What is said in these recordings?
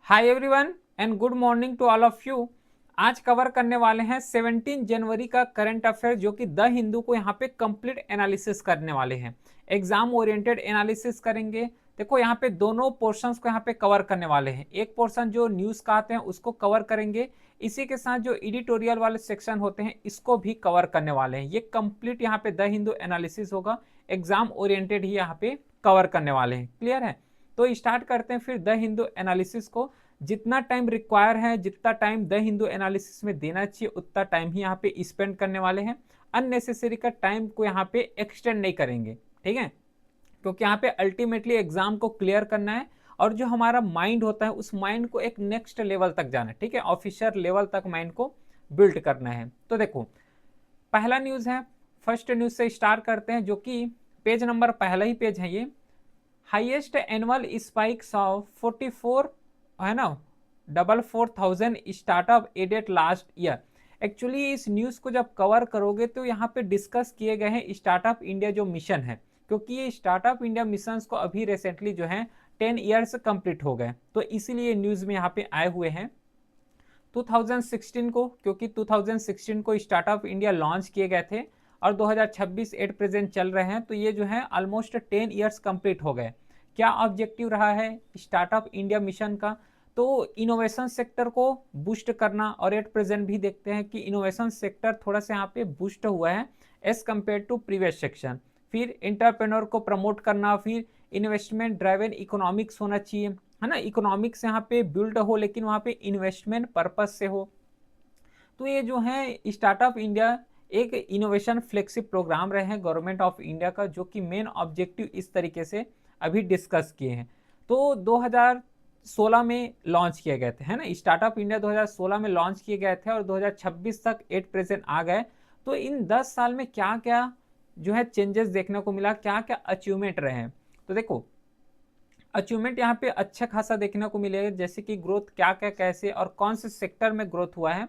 Hi everyone and good morning to all of you. आज cover करने वाले हैं 17 जनवरी का करंट अफेयर जो कि द हिंदू को यहाँ पे कंप्लीट एनालिसिस करने वाले हैं। एग्जाम ओरिएंटेड एनालिसिस करेंगे। देखो यहाँ पे दोनों पोर्शंस को यहाँ पे कवर करने वाले हैं। एक पोर्शन जो न्यूज़ का आते हैं उसको कवर करेंगे, इसी के साथ जो एडिटोरियल वाले सेक्शन होते हैं इसको भी कवर करने वाले हैं। ये कंप्लीट यहाँ पे द हिंदू एनालिसिस होगा, एग्जाम ओरिएंटेड ही यहाँ पे कवर करने वाले हैं। क्लियर है? तो स्टार्ट करते हैं फिर द हिंदू एनालिसिस को। जितना टाइम रिक्वायर है, जितना टाइम द हिंदू एनालिसिस में देना चाहिए उतना टाइम ही यहाँ पे स्पेंड करने वाले हैं। अननेसेसरी का टाइम को यहाँ पे एक्सटेंड नहीं करेंगे, ठीक है? क्योंकि यहाँ पे अल्टीमेटली एग्जाम को क्लियर करना है और जो हमारा माइंड होता है उस माइंड को एक नेक्स्ट लेवल तक जाना है, ठीक है? ऑफिसर लेवल तक माइंड को बिल्ड करना है। तो देखो पहला न्यूज है, फर्स्ट न्यूज से स्टार्ट करते हैं जो कि पेज नंबर पहला ही पेज है। ये हाईएस्ट एनुअल स्पाइक्स ऑफ 44 है ना 44,000 startup added last year. Actually इस न्यूज़ को जब कवर करोगे तो यहाँ पे डिस्कस किए गए हैं स्टार्टअप इंडिया जो मिशन है, क्योंकि ये स्टार्टअप इंडिया मिशन को अभी रिसेंटली जो है 10 ईयर्स कंप्लीट हो गए, तो इसीलिए न्यूज़ में यहाँ पे आए हुए हैं 2016 को, क्योंकि 2016 को स्टार्टअप इंडिया लॉन्च किए गए थे और 2026 एट प्रेजेंट चल रहे हैं, तो ये जो है ऑलमोस्ट 10 ईयर्स कंप्लीट हो गए। क्या ऑब्जेक्टिव रहा है स्टार्टअप इंडिया मिशन का? तो इनोवेशन सेक्टर को बूस्ट करना, और एट प्रेजेंट भी देखते हैं कि इनोवेशन सेक्टर थोड़ा सा यहाँ पे बूस्ट हुआ है as compare to previous section. फिर एंटरप्रेन्योर को प्रमोट करना, फिर इन्वेस्टमेंट ड्राइवन इकोनॉमिक्स होना चाहिए, है ना? इकोनॉमिक्स यहाँ पे बिल्ड हो लेकिन वहाँ पे इन्वेस्टमेंट पर्पज से हो। तो ये जो है स्टार्टअप इंडिया एक इनोवेशन फ्लेगशिप प्रोग्राम रहे हैं गवर्नमेंट ऑफ इंडिया का, जो कि मेन ऑब्जेक्टिव इस तरीके से अभी डिस्कस किए हैं। तो 2016 में लॉन्च किए गए थे, है ना? स्टार्टअप इंडिया 2016 में लॉन्च किए गए थे और 2026 तक एट प्रेजेंट आ गए। तो इन 10 साल में क्या क्या जो है चेंजेस देखने को मिला, क्या क्या अचीवमेंट रहे हैं? तो देखो अचीवमेंट यहाँ पे अच्छा खासा देखने को मिलेगा, जैसे कि ग्रोथ क्या क्या कैसे और कौन से सेक्टर में ग्रोथ हुआ है।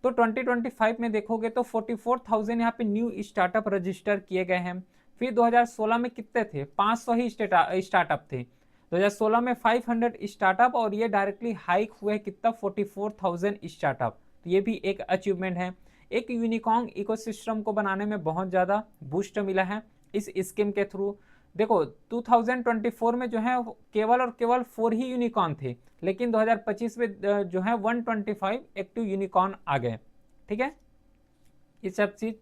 तो 2025 में देखोगे तो 44,000 यहाँ पे न्यू स्टार्टअप रजिस्टर किए गए हैं। फिर 2016 में कितने थे? 500 ही स्टार्टअप थे। 2016 में 500 स्टार्टअप और ये डायरेक्टली हाइक हुए कितना? 44,000 स्टार्टअप। तो ये भी एक अचीवमेंट है। एक यूनिकॉर्न इकोसिस्टम को बनाने में बहुत ज़्यादा बूस्ट मिला है इस स्कीम के थ्रू। देखो 2024 में जो है केवल और केवल 4 ही यूनिकॉर्न थे, लेकिन 2025 में जो है 125 एक्टिव यूनिकॉर्न आ गए, ठीक है? ये सब चीज।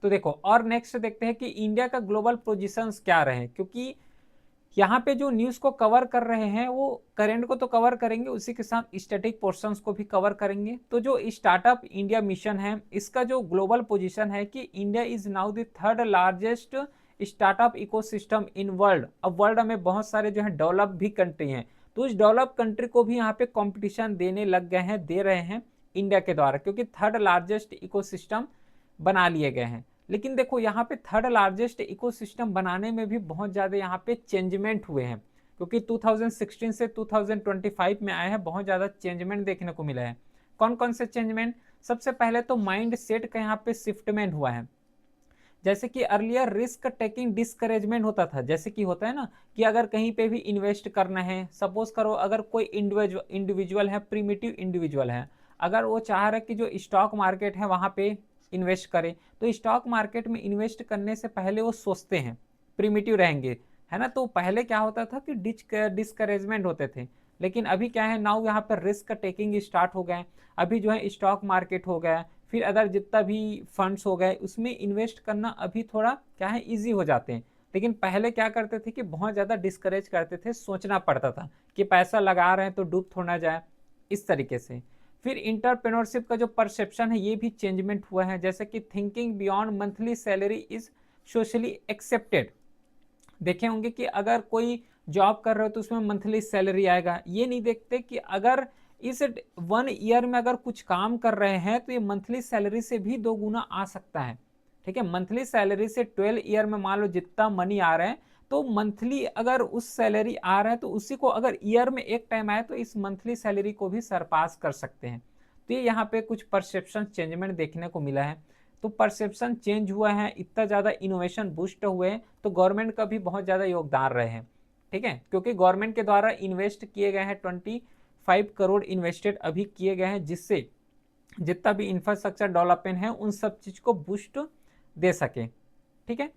तो देखो और नेक्स्ट देखते हैं कि इंडिया का ग्लोबल पोजीशंस क्या रहे, क्योंकि यहाँ पे जो न्यूज़ को कवर कर रहे हैं वो करंट को तो कवर करेंगे, उसी के साथ स्टैटिक पोर्शंस को भी कवर करेंगे। तो जो स्टार्टअप इंडिया मिशन है इसका जो ग्लोबल पोजीशन है कि India is now the third largest startup ecosystem in world. अब वर्ल्ड में बहुत सारे जो है डेवलप भी कंट्री हैं, तो उस डेवलप कंट्री को भी यहाँ पे कंपटीशन देने लग गए हैं, दे रहे हैं इंडिया के द्वारा, क्योंकि थर्ड लार्जेस्ट इकोसिस्टम बना लिए गए हैं। लेकिन देखो यहाँ पे थर्ड लार्जेस्ट इकोसिस्टम बनाने में भी बहुत ज़्यादा यहाँ पे चेंजमेंट हुए हैं, क्योंकि 2016 से 2025 में आए हैं, बहुत ज़्यादा चेंजमेंट देखने को मिला है। कौन कौन से चेंजमेंट? सबसे पहले तो माइंड सेट का यहाँ पे शिफ्टमेंट हुआ है। जैसे कि अर्लियर रिस्क टेकिंग डिस्करेजमेंट होता था, जैसे कि होता है ना कि अगर कहीं पे भी इन्वेस्ट करना है, सपोज करो अगर कोई इंडिविजुअल है, प्रीमिटिव इंडिविजुअल है, अगर वो चाह रहा है कि जो स्टॉक मार्केट है वहाँ पे इन्वेस्ट करे, तो स्टॉक मार्केट में इन्वेस्ट करने से पहले वो सोचते हैं, प्रीमिटिव रहेंगे, है ना? तो पहले क्या होता था कि डिस्करेजमेंट होते थे, लेकिन अभी क्या है, नाउ यहाँ पर रिस्क टेकिंग स्टार्ट हो गए। अभी जो है स्टॉक मार्केट हो गया, फिर अदर जितना भी फंड्स हो गए उसमें इन्वेस्ट करना अभी थोड़ा क्या है ईजी हो जाते हैं। लेकिन पहले क्या करते थे कि बहुत ज़्यादा डिस्करेज करते थे, सोचना पड़ता था कि पैसा लगा रहे हैं तो डूब थोड़ा जाए, इस तरीके से। फिर इंटरप्रेन्योरशिप का जो परसेप्शन है ये भी चेंजमेंट हुआ है, जैसे कि thinking beyond monthly salary is socially accepted. देखे होंगे कि अगर कोई जॉब कर रहे हो तो उसमें मंथली सैलरी आएगा, ये नहीं देखते कि अगर इस 1 ईयर में अगर कुछ काम कर रहे हैं तो ये मंथली सैलरी से भी 2 गुना आ सकता है, ठीक है? मंथली सैलरी से 12 ईयर में मान लो जितना मनी आ रहा है, तो मंथली अगर उस सैलरी आ रहा है तो उसी को अगर ईयर में एक टाइम आए तो इस मंथली सैलरी को भी सरपास कर सकते हैं। तो ये यहाँ पे कुछ परसेप्शन चेंजमेंट देखने को मिला है। तो परसेप्शन चेंज हुआ है, इतना ज़्यादा इनोवेशन बूस्ट हुए हैं, तो गवर्नमेंट का भी बहुत ज़्यादा योगदान रहे हैं, ठीक है? क्योंकि गवर्नमेंट के द्वारा इन्वेस्ट किए गए हैं करोड़ इन्वेस्टेड अभी किए गए हैं, जिससे जितना भी इंफ्रास्ट्रक्चर डेवलपमेंट है उन सब चीज को बूस्ट दे सके। ठीक है,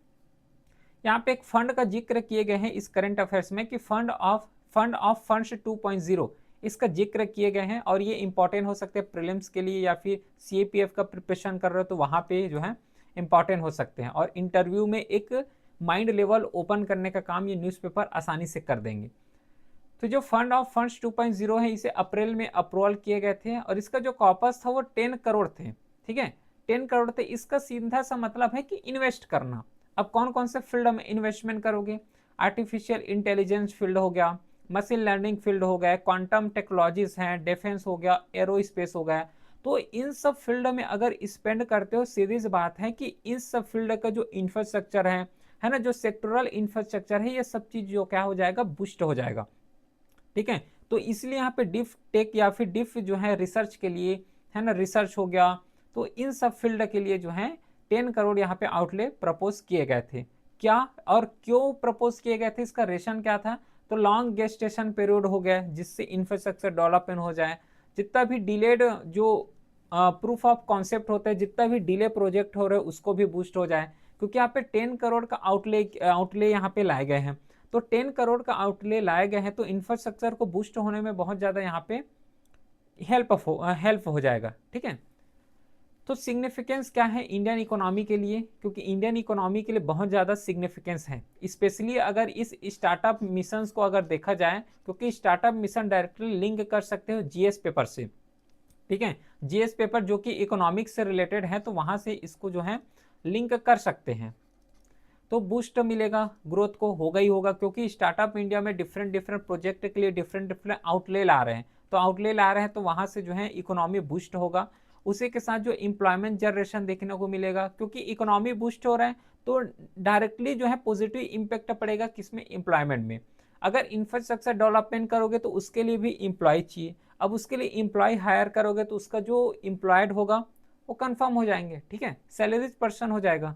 यहाँ पे एक फंड का जिक्र किए गए हैं इस करंट अफेयर्स में कि फंड ऑफ फंड्स 2.0 इसका जिक्र किए गए हैं, और ये इंपॉर्टेंट हो सकते हैं प्रीलिम्स के लिए, या फिर सीएपीएफ का प्रिपरेशन कर रहे हो तो वहां पे जो है इंपॉर्टेंट हो सकते हैं, और इंटरव्यू में एक माइंड लेवल ओपन करने का काम ये न्यूज़पेपर आसानी से कर देंगे। तो जो फंड ऑफ फंड्स 2.0 है, इसे अप्रैल में अप्रूवल किए गए थे, और इसका जो कॉपस था वो 10 करोड़ थे। ठीक है, 10 करोड़ थे। इसका सीधा सा मतलब है कि इन्वेस्ट करना। अब कौन कौन से फील्ड में इन्वेस्टमेंट करोगे? आर्टिफिशियल इंटेलिजेंस फील्ड हो गया, मशीन लर्निंग फील्ड हो गया, क्वांटम टेक्नोलॉजीज हैं, डिफेंस हो गया, एरो स्पेस हो गया। तो इन सब फील्ड में अगर स्पेंड करते हो, सीधी सी बात है कि इन सब फील्ड का जो इंफ्रास्ट्रक्चर है ना, जो सेक्टोरल इंफ्रास्ट्रक्चर है, ये सब चीज जो क्या हो जाएगा, बूस्ट हो जाएगा। ठीक है, तो इसलिए यहाँ पे डिफ टेक या फिर डिफ जो है रिसर्च के लिए, है ना, रिसर्च हो गया, तो इन सब फील्ड के लिए जो है 10 करोड़ यहाँ पे आउटले प्रपोज किए गए थे। क्या और क्यों प्रपोज किए गए थे, इसका रेशन क्या था? तो लॉन्ग गेस्टेशन पीरियड हो गया, जिससे इंफ्रास्ट्रक्चर डेवलपमेंट हो जाए, जितना भी डिलेड जो प्रूफ ऑफ कॉन्सेप्ट होता है, जितना भी डिले प्रोजेक्ट हो रहे हैं उसको भी बूस्ट हो जाए, क्योंकि यहाँ पे 10 करोड़ का आउटले यहाँ पे लाए गए हैं। तो 10 करोड़ का आउटले लाए गए हैं, तो इंफ्रास्ट्रक्चर को बूस्ट होने में बहुत ज़्यादा यहाँ पे हेल्प हो जाएगा। ठीक है, तो सिग्निफिकेंस क्या है इंडियन इकोनॉमी के लिए? क्योंकि इंडियन इकोनॉमी के लिए बहुत ज़्यादा सिग्निफिकेंस है, स्पेशली अगर इस स्टार्टअप मिशन को अगर देखा जाए, क्योंकि स्टार्टअप मिशन डायरेक्टली लिंक कर सकते हो जीएस पेपर से। ठीक है, जीएस पेपर जो कि इकोनॉमिक्स से रिलेटेड है, तो वहां से इसको जो है लिंक कर सकते हैं, तो बूस्ट मिलेगा, ग्रोथ को होगा ही होगा, क्योंकि स्टार्टअप इंडिया में डिफरेंट डिफरेंट प्रोजेक्ट के लिए डिफरेंट आउटले ला रहे हैं, तो आउटले ला रहे हैं तो वहां से जो है इकोनॉमी बूस्ट होगा। उसी के साथ जो एम्प्लॉयमेंट जनरेशन देखने को मिलेगा, क्योंकि इकोनॉमी बूस्ट हो रहा है तो डायरेक्टली जो है पॉजिटिव इंपैक्ट पड़ेगा किसमें? एम्प्लॉयमेंट में। अगर इंफ्रास्ट्रक्चर डेवलपमेंट करोगे तो उसके लिए भी एम्प्लॉय चाहिए, अब उसके लिए एम्प्लॉय हायर करोगे तो उसका जो एम्प्लॉयड होगा वो कंफर्म हो जाएंगे। ठीक है, सैलरीज पर्सन हो जाएगा।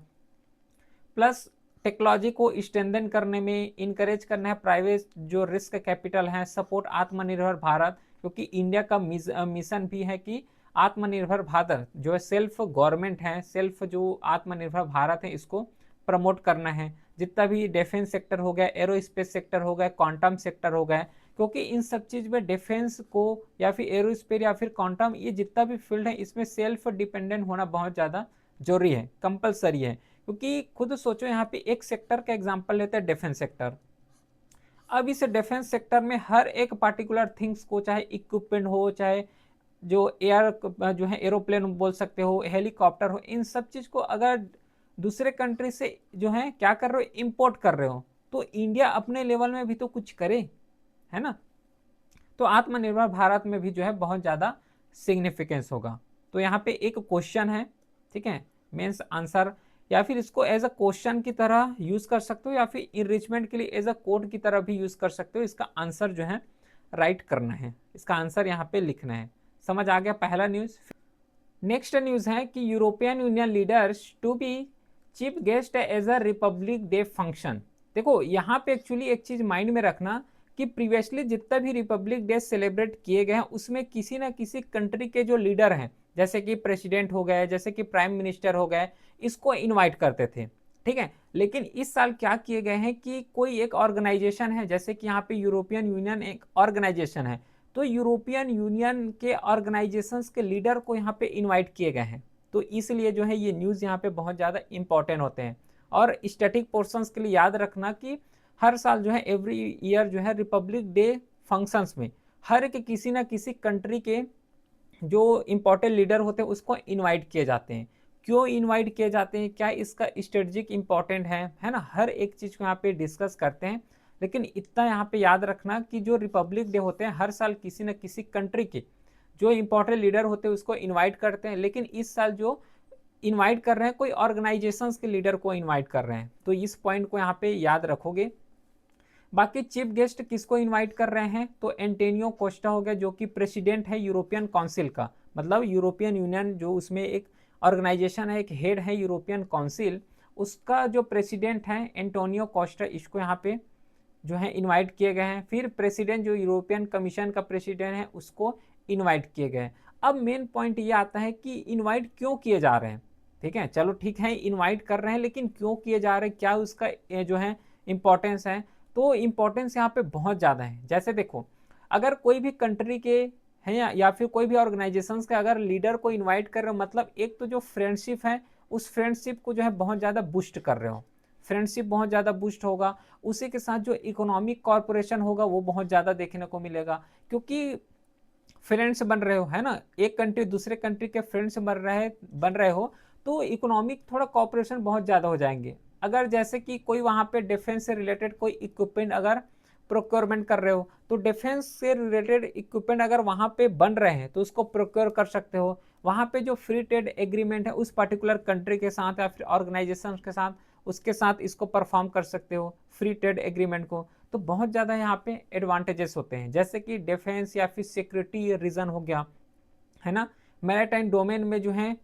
प्लस टेक्नोलॉजी को स्ट्रेंथन करने में इनकरेज करना है, प्राइवेट जो रिस्क कैपिटल है, सपोर्ट आत्मनिर्भर भारत, क्योंकि इंडिया का मिशन भी है कि आत्मनिर्भर भारत जो है सेल्फ गवर्नमेंट है, सेल्फ जो आत्मनिर्भर भारत है इसको प्रमोट करना है। जितना भी डिफेंस सेक्टर हो गया, एरोस्पेस सेक्टर हो गया, क्वांटम सेक्टर हो गया, क्योंकि इन सब चीज में डिफेंस को या फिर एरोस्पेस या फिर क्वांटम, ये जितना भी फील्ड है इसमें सेल्फ डिपेंडेंट होना बहुत ज़्यादा जरूरी है, कंपलसरी है। क्योंकि खुद सोचो, यहाँ पे एक सेक्टर का एग्जांपल लेते हैं, डिफेंस सेक्टर। अब इस डिफेंस सेक्टर में हर एक पार्टिकुलर थिंग्स को, चाहे इक्विपमेंट हो, चाहे जो एयर जो है एरोप्लेन बोल सकते हो, हेलीकॉप्टर हो, इन सब चीज को अगर दूसरे कंट्री से जो है क्या कर रहे हो, इंपोर्ट कर रहे हो, तो इंडिया अपने लेवल में भी तो कुछ करे, है ना। तो आत्मनिर्भर भारत में भी जो है बहुत ज्यादा सिग्निफिकेंस होगा। तो यहाँ पे एक क्वेश्चन है, ठीक है, मेंस आंसर, या फिर इसको एज अ क्वेश्चन की तरह यूज कर सकते हो, या फिर इनरिचमेंट के लिए एज अ कोड की तरह भी यूज कर सकते हो। इसका आंसर जो है राइट करना है, इसका आंसर यहाँ पे लिखना है। समझ आ गया पहला न्यूज। नेक्स्ट न्यूज है कि European Union leaders to be chief guest as a Republic Day function. देखो यहाँ पे एक्चुअली एक चीज माइंड में रखना कि प्रीवियसली जितना भी रिपब्लिक डे सेलिब्रेट किए गए हैं उसमें किसी ना किसी कंट्री के जो लीडर हैं, जैसे कि प्रेसिडेंट हो गए, जैसे कि प्राइम मिनिस्टर हो गए, इसको इनवाइट करते थे। ठीक है, लेकिन इस साल क्या किए गए हैं कि कोई एक ऑर्गेनाइजेशन है, जैसे कि यहाँ पे यूरोपियन यूनियन एक ऑर्गेनाइजेशन है, तो यूरोपियन यूनियन के ऑर्गेनाइजेशंस के लीडर को यहाँ पे इनवाइट किए गए हैं। तो इसलिए जो है ये न्यूज़ यहाँ पे बहुत ज़्यादा इंपॉर्टेंट होते हैं। और स्टैटिक पोर्शंस के लिए याद रखना कि हर साल जो है एवरी ईयर जो है रिपब्लिक डे फंक्शंस में हर एक किसी ना किसी कंट्री के जो इंपॉर्टेंट लीडर होते हैं उसको इनवाइट किए जाते हैं। क्यों इनवाइट किए जाते हैं, क्या इसका स्ट्रेटजिक इंपॉर्टेंट है ना, हर एक चीज़ को यहाँ पे डिस्कस करते हैं। लेकिन इतना यहाँ पे याद रखना कि जो रिपब्लिक डे होते हैं हर साल किसी न किसी कंट्री के जो इंपॉर्टेंट लीडर होते हैं उसको इनवाइट करते हैं, लेकिन इस साल जो इनवाइट कर रहे हैं कोई ऑर्गेनाइजेशंस के लीडर को इनवाइट कर रहे हैं। तो इस पॉइंट को यहाँ पे याद रखोगे। बाकी चीफ गेस्ट किसको इनवाइट कर रहे हैं, तो एंटोनियो कोस्टा हो गया, जो कि प्रेसिडेंट है यूरोपियन काउंसिल का, मतलब यूरोपियन यूनियन जो उसमें एक ऑर्गेनाइजेशन है, एक हेड है यूरोपियन काउंसिल, उसका जो प्रेसिडेंट है एंटोनियो कोस्टा, इसको यहाँ पे जो है इनवाइट किए गए हैं। फिर प्रेसिडेंट जो यूरोपियन कमीशन का प्रेसिडेंट है उसको इनवाइट किए गए हैं। अब मेन पॉइंट ये आता है कि इनवाइट क्यों किए जा रहे हैं। ठीक है, चलो ठीक है इनवाइट कर रहे हैं, लेकिन क्यों किए जा रहे हैं, क्या उसका जो है इंपॉर्टेंस है। तो इंपॉर्टेंस यहाँ पे बहुत ज़्यादा है। जैसे देखो, अगर कोई भी कंट्री के हैं या फिर कोई भी ऑर्गेनाइजेशंस के अगर लीडर को इनवाइट कर रहे हो, मतलब एक तो जो फ्रेंडशिप है उस फ्रेंडशिप को जो है बहुत ज़्यादा बूस्ट कर रहे हो, फ्रेंडशिप बहुत ज़्यादा बूस्ट होगा। उसी के साथ जो इकोनॉमिक कॉर्पोरेशन होगा वो बहुत ज़्यादा देखने को मिलेगा, क्योंकि फ्रेंड्स बन रहे हो, है ना, एक कंट्री दूसरे कंट्री के फ्रेंड्स बन रहे हो, तो इकोनॉमिक थोड़ा कॉपरेशन बहुत ज़्यादा हो जाएंगे। अगर जैसे कि कोई वहाँ पे डिफेंस से रिलेटेड कोई इक्विपमेंट अगर प्रोक्योरमेंट कर रहे हो, तो डिफेंस से रिलेटेड इक्विपमेंट अगर वहाँ पे बन रहे हैं तो उसको प्रोक्योर कर सकते हो। वहाँ पे जो फ्री ट्रेड एग्रीमेंट है उस पर्टिकुलर कंट्री के साथ या फिर ऑर्गेनाइजेशन के साथ, उसके साथ इसको परफॉर्म कर सकते हो फ्री ट्रेड एग्रीमेंट को। तो बहुत ज़्यादा यहाँ पे एडवांटेजेस होते हैं, जैसे कि डिफेंस या फिर सिक्योरिटी रीजन हो गया, है ना। मैरीटाइम डोमेन में जो है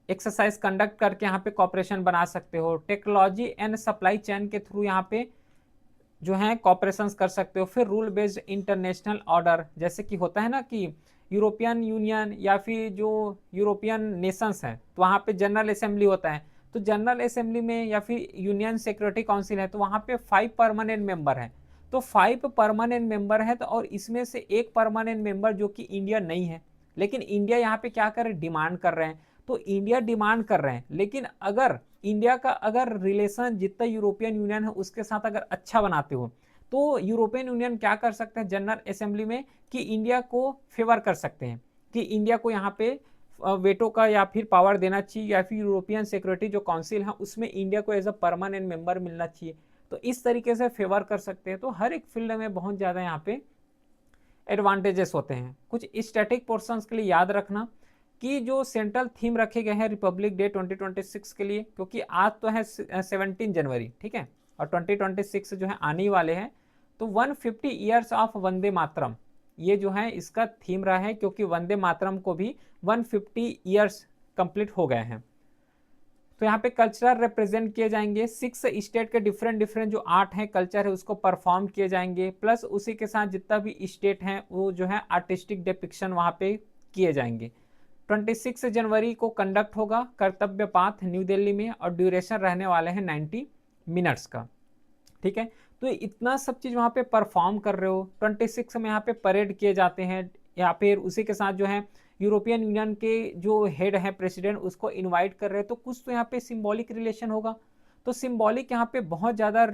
एक्सरसाइज कंडक्ट करके यहाँ पे कॉपरेशन बना सकते हो। टेक्नोलॉजी एंड सप्लाई चेन के थ्रू यहाँ पे जो है कॉपरेशन कर सकते हो। फिर रूल बेस्ड इंटरनेशनल ऑर्डर, जैसे कि होता है ना कि यूरोपियन यूनियन या फिर जो यूरोपियन नेशंस हैं तो वहाँ पे जनरल असेंबली होता है, तो जनरल असेंबली में या फिर यूनियन सिक्योरिटी काउंसिल है तो वहाँ पे 5 परमानेंट मेंबर हैं। तो 5 परमानेंट मेंबर है, तो और इसमें से एक परमानेंट मेंबर जो कि इंडिया नहीं है, लेकिन इंडिया यहाँ पे क्या कर रहे, डिमांड कर रहे हैं। तो इंडिया डिमांड कर रहे हैं, लेकिन अगर इंडिया का अगर रिलेशन जितना यूरोपियन यूनियन है उसके साथ अगर अच्छा बनाते हो, तो यूरोपियन यूनियन क्या कर सकते हैं जनरल असेंबली में कि इंडिया को फेवर कर सकते हैं कि इंडिया को यहाँ पे वेटो का या फिर पावर देना चाहिए, या फिर यूरोपियन सिक्योरिटी जो काउंसिल है उसमें इंडिया को एज अ परमानेंट मेंबर मिलना चाहिए। तो इस तरीके से फेवर कर सकते हैं। तो हर एक फील्ड में बहुत ज़्यादा यहाँ पे एडवांटेजेस होते हैं। कुछ स्टैटिक पोर्शंस के लिए याद रखना कि जो सेंट्रल थीम रखे गए हैं रिपब्लिक डे 2026 के लिए, क्योंकि आज तो है 17 जनवरी, ठीक है, और 2026 जो है आने वाले हैं, तो 150 ईयर्स ऑफ वंदे मातरम ये जो है इसका थीम रहा है, क्योंकि वंदे मातरम को भी 150 ईयर्स कंप्लीट हो गए हैं। तो यहाँ पे कल्चरल रिप्रेजेंट किए जाएंगे, 6 स्टेट के डिफरेंट डिफरेंट जो आर्ट है कल्चर है उसको परफॉर्म किए जाएंगे, प्लस उसी के साथ जितना भी स्टेट हैं वो जो है आर्टिस्टिक डिपिक्शन वहाँ पे किए जाएंगे। 26 जनवरी को कंडक्ट होगा कर्तव्य पाथ न्यू दिल्ली में, और ड्यूरेशन रहने वाले हैं 90 मिनट्स का। ठीक है, तो इतना सब चीज़ वहाँ पे परफॉर्म कर रहे हो। 26 में यहाँ पे परेड किए जाते हैं, या फिर उसी के साथ जो है यूरोपियन यूनियन के जो हेड है प्रेसिडेंट उसको इनवाइट कर रहे हैं, तो कुछ तो यहाँ पे सिंबॉलिक रिलेशन होगा। तो सिंबॉलिक यहाँ पे बहुत ज़्यादा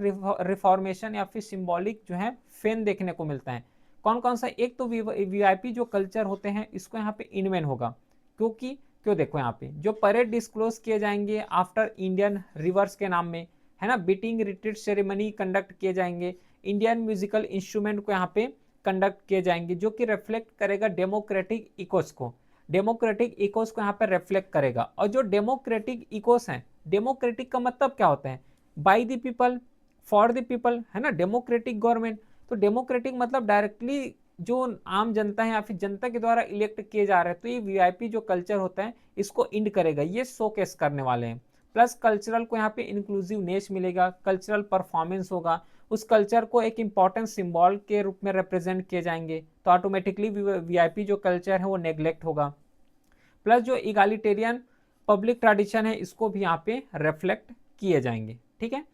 रिफॉर्मेशन या फिर सिंबॉलिक जो है फेन देखने को मिलता है। कौन कौन सा, एक तो वीआईपी जो कल्चर होते हैं इसको यहाँ पे इनवेन होगा, क्योंकि क्यों देखो यहाँ पे जो परेड डिस्क्लोज किए जाएंगे आफ्टर इंडियन रिवर्स के नाम में, है ना, बीटिंग रिट्रीट सेरेमनी कंडक्ट किए जाएंगे, इंडियन म्यूजिकल इंस्ट्रूमेंट को यहाँ पे कंडक्ट किए जाएंगे, जो कि रिफ्लेक्ट करेगा डेमोक्रेटिक इकोस को, डेमोक्रेटिक इकोस को यहाँ पे रिफ्लेक्ट करेगा। और जो डेमोक्रेटिक इकोस हैं, डेमोक्रेटिक का मतलब क्या होता है, by the people for the people, है ना, डेमोक्रेटिक गवर्नमेंट। तो डेमोक्रेटिक मतलब डायरेक्टली जो आम जनता है या फिर जनता के द्वारा इलेक्ट किए जा रहे हैं। तो ये वीआईपी जो कल्चर होता है इसको इंड करेगा, ये शोकेस करने वाले हैं। प्लस कल्चरल को यहाँ पे इंक्लूसिवनेस मिलेगा, कल्चरल परफॉर्मेंस होगा, उस कल्चर को एक इंपॉर्टेंट सिंबल के रूप में रिप्रेजेंट किए जाएंगे, तो ऑटोमेटिकली वीआईपी जो कल्चर है वो नेग्लेक्ट होगा। प्लस जो इगालिटेरियन पब्लिक ट्रेडिशन है इसको भी यहाँ पे रिफ्लेक्ट किए जाएंगे। ठीक है,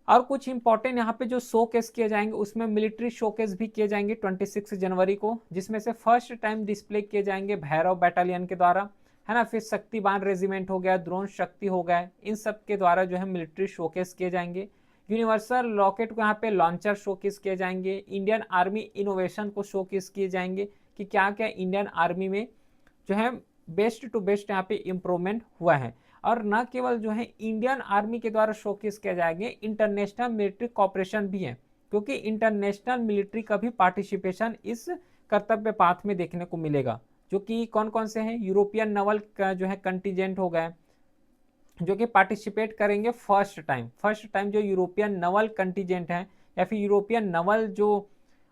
और कुछ इंपॉर्टेंट यहाँ पे जो शोकेस किए जाएंगे उसमें मिलिट्री शोकेस भी किए जाएंगे 26 जनवरी को, जिसमें से फर्स्ट टाइम डिस्प्ले किए जाएंगे भैरव बैटालियन के द्वारा, है ना, फिर शक्तिबान रेजिमेंट हो गया, द्रोण शक्ति हो गया, इन सब के द्वारा जो है मिलिट्री शोकेस किए जाएंगे। यूनिवर्सल रॉकेट को यहाँ पे लॉन्चर शोकेस किए जाएंगे, इंडियन आर्मी इनोवेशन को शोकेस किए जाएंगे कि क्या क्या इंडियन आर्मी में जो है बेस्ट टू बेस्ट यहाँ पे इम्प्रूवमेंट हुआ है। और न केवल जो है इंडियन आर्मी के द्वारा शोकेस किया जाएंगे, इंटरनेशनल मिलिट्री कॉपरेशन भी है, क्योंकि इंटरनेशनल मिलिट्री का भी पार्टिसिपेशन इस कर्तव्य पाथ में देखने को मिलेगा, जो कि कौन कौन से हैं, यूरोपियन नवल का जो है कंटीजेंट हो गया जो कि पार्टिसिपेट करेंगे फर्स्ट टाइम जो यूरोपियन नवल कंटीजेंट है या फिर यूरोपियन नवल जो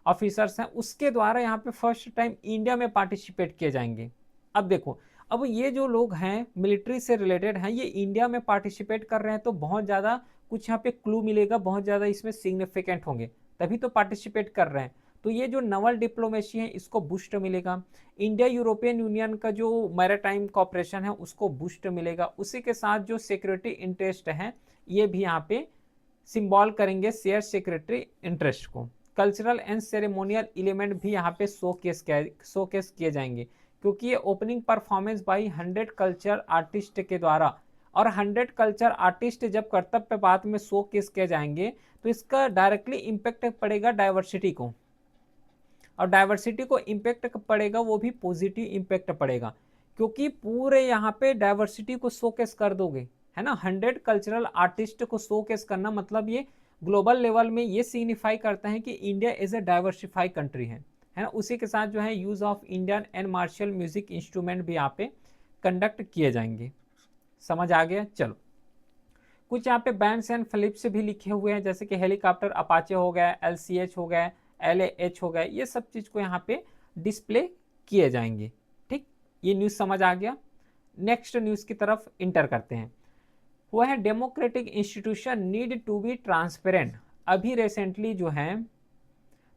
ऑफिसर्स हैं उसके द्वारा यहाँ पे फर्स्ट टाइम इंडिया में पार्टिसिपेट किए जाएंगे। अब देखो, अब ये जो लोग हैं मिलिट्री से रिलेटेड हैं, ये इंडिया में पार्टिसिपेट कर रहे हैं, तो बहुत ज़्यादा कुछ यहाँ पे क्लू मिलेगा, बहुत ज़्यादा इसमें सिग्निफिकेंट होंगे। तभी तो पार्टिसिपेट कर रहे हैं। तो ये जो नवल डिप्लोमेसी है इसको बूस्ट मिलेगा। इंडिया यूरोपियन यूनियन का जो मैरीटाइम कॉपरेशन है उसको बूस्ट मिलेगा। उसी के साथ जो सिक्योरिटी इंटरेस्ट है ये भी यहाँ पे सिंबल करेंगे शेयर सिक्योरिटी इंटरेस्ट को। कल्चरल एंड सेरेमोनियल एलिमेंट भी यहाँ पे शोकेस किए जाएंगे, क्योंकि ये opening performance by 100 culture artist के द्वारा, और 100 कल्चर आर्टिस्ट जब कर्तव्य पात में शोकेस किए जाएंगे तो इसका डायरेक्टली इम्पैक्ट पड़ेगा डाइवर्सिटी को, और डाइवर्सिटी को इम्पैक्ट पड़ेगा वो भी पॉजिटिव इम्पैक्ट पड़ेगा, क्योंकि पूरे यहाँ पे डाइवर्सिटी को शोकेस कर दोगे, है ना। 100 कल्चरल आर्टिस्ट को शोकेस करना मतलब ये ग्लोबल लेवल में ये सिग्निफाई करता है कि India is a diversify country है ना। उसी के साथ जो है use of Indian and martial music instrument भी यहाँ पे कंडक्ट किए जाएंगे। समझ आ गया। चलो कुछ यहाँ पे बैंड्स एंड फिलिप्स भी लिखे हुए हैं, जैसे कि हेलीकॉप्टर अपाचे हो गया, LCH हो गया, LAH हो गया, ये सब चीज को यहाँ पे डिस्प्ले किए जाएंगे। ठीक, ये न्यूज समझ आ गया। नेक्स्ट न्यूज की तरफ इंटर करते हैं। वो है democratic institution need to be transparent. अभी रिसेंटली जो है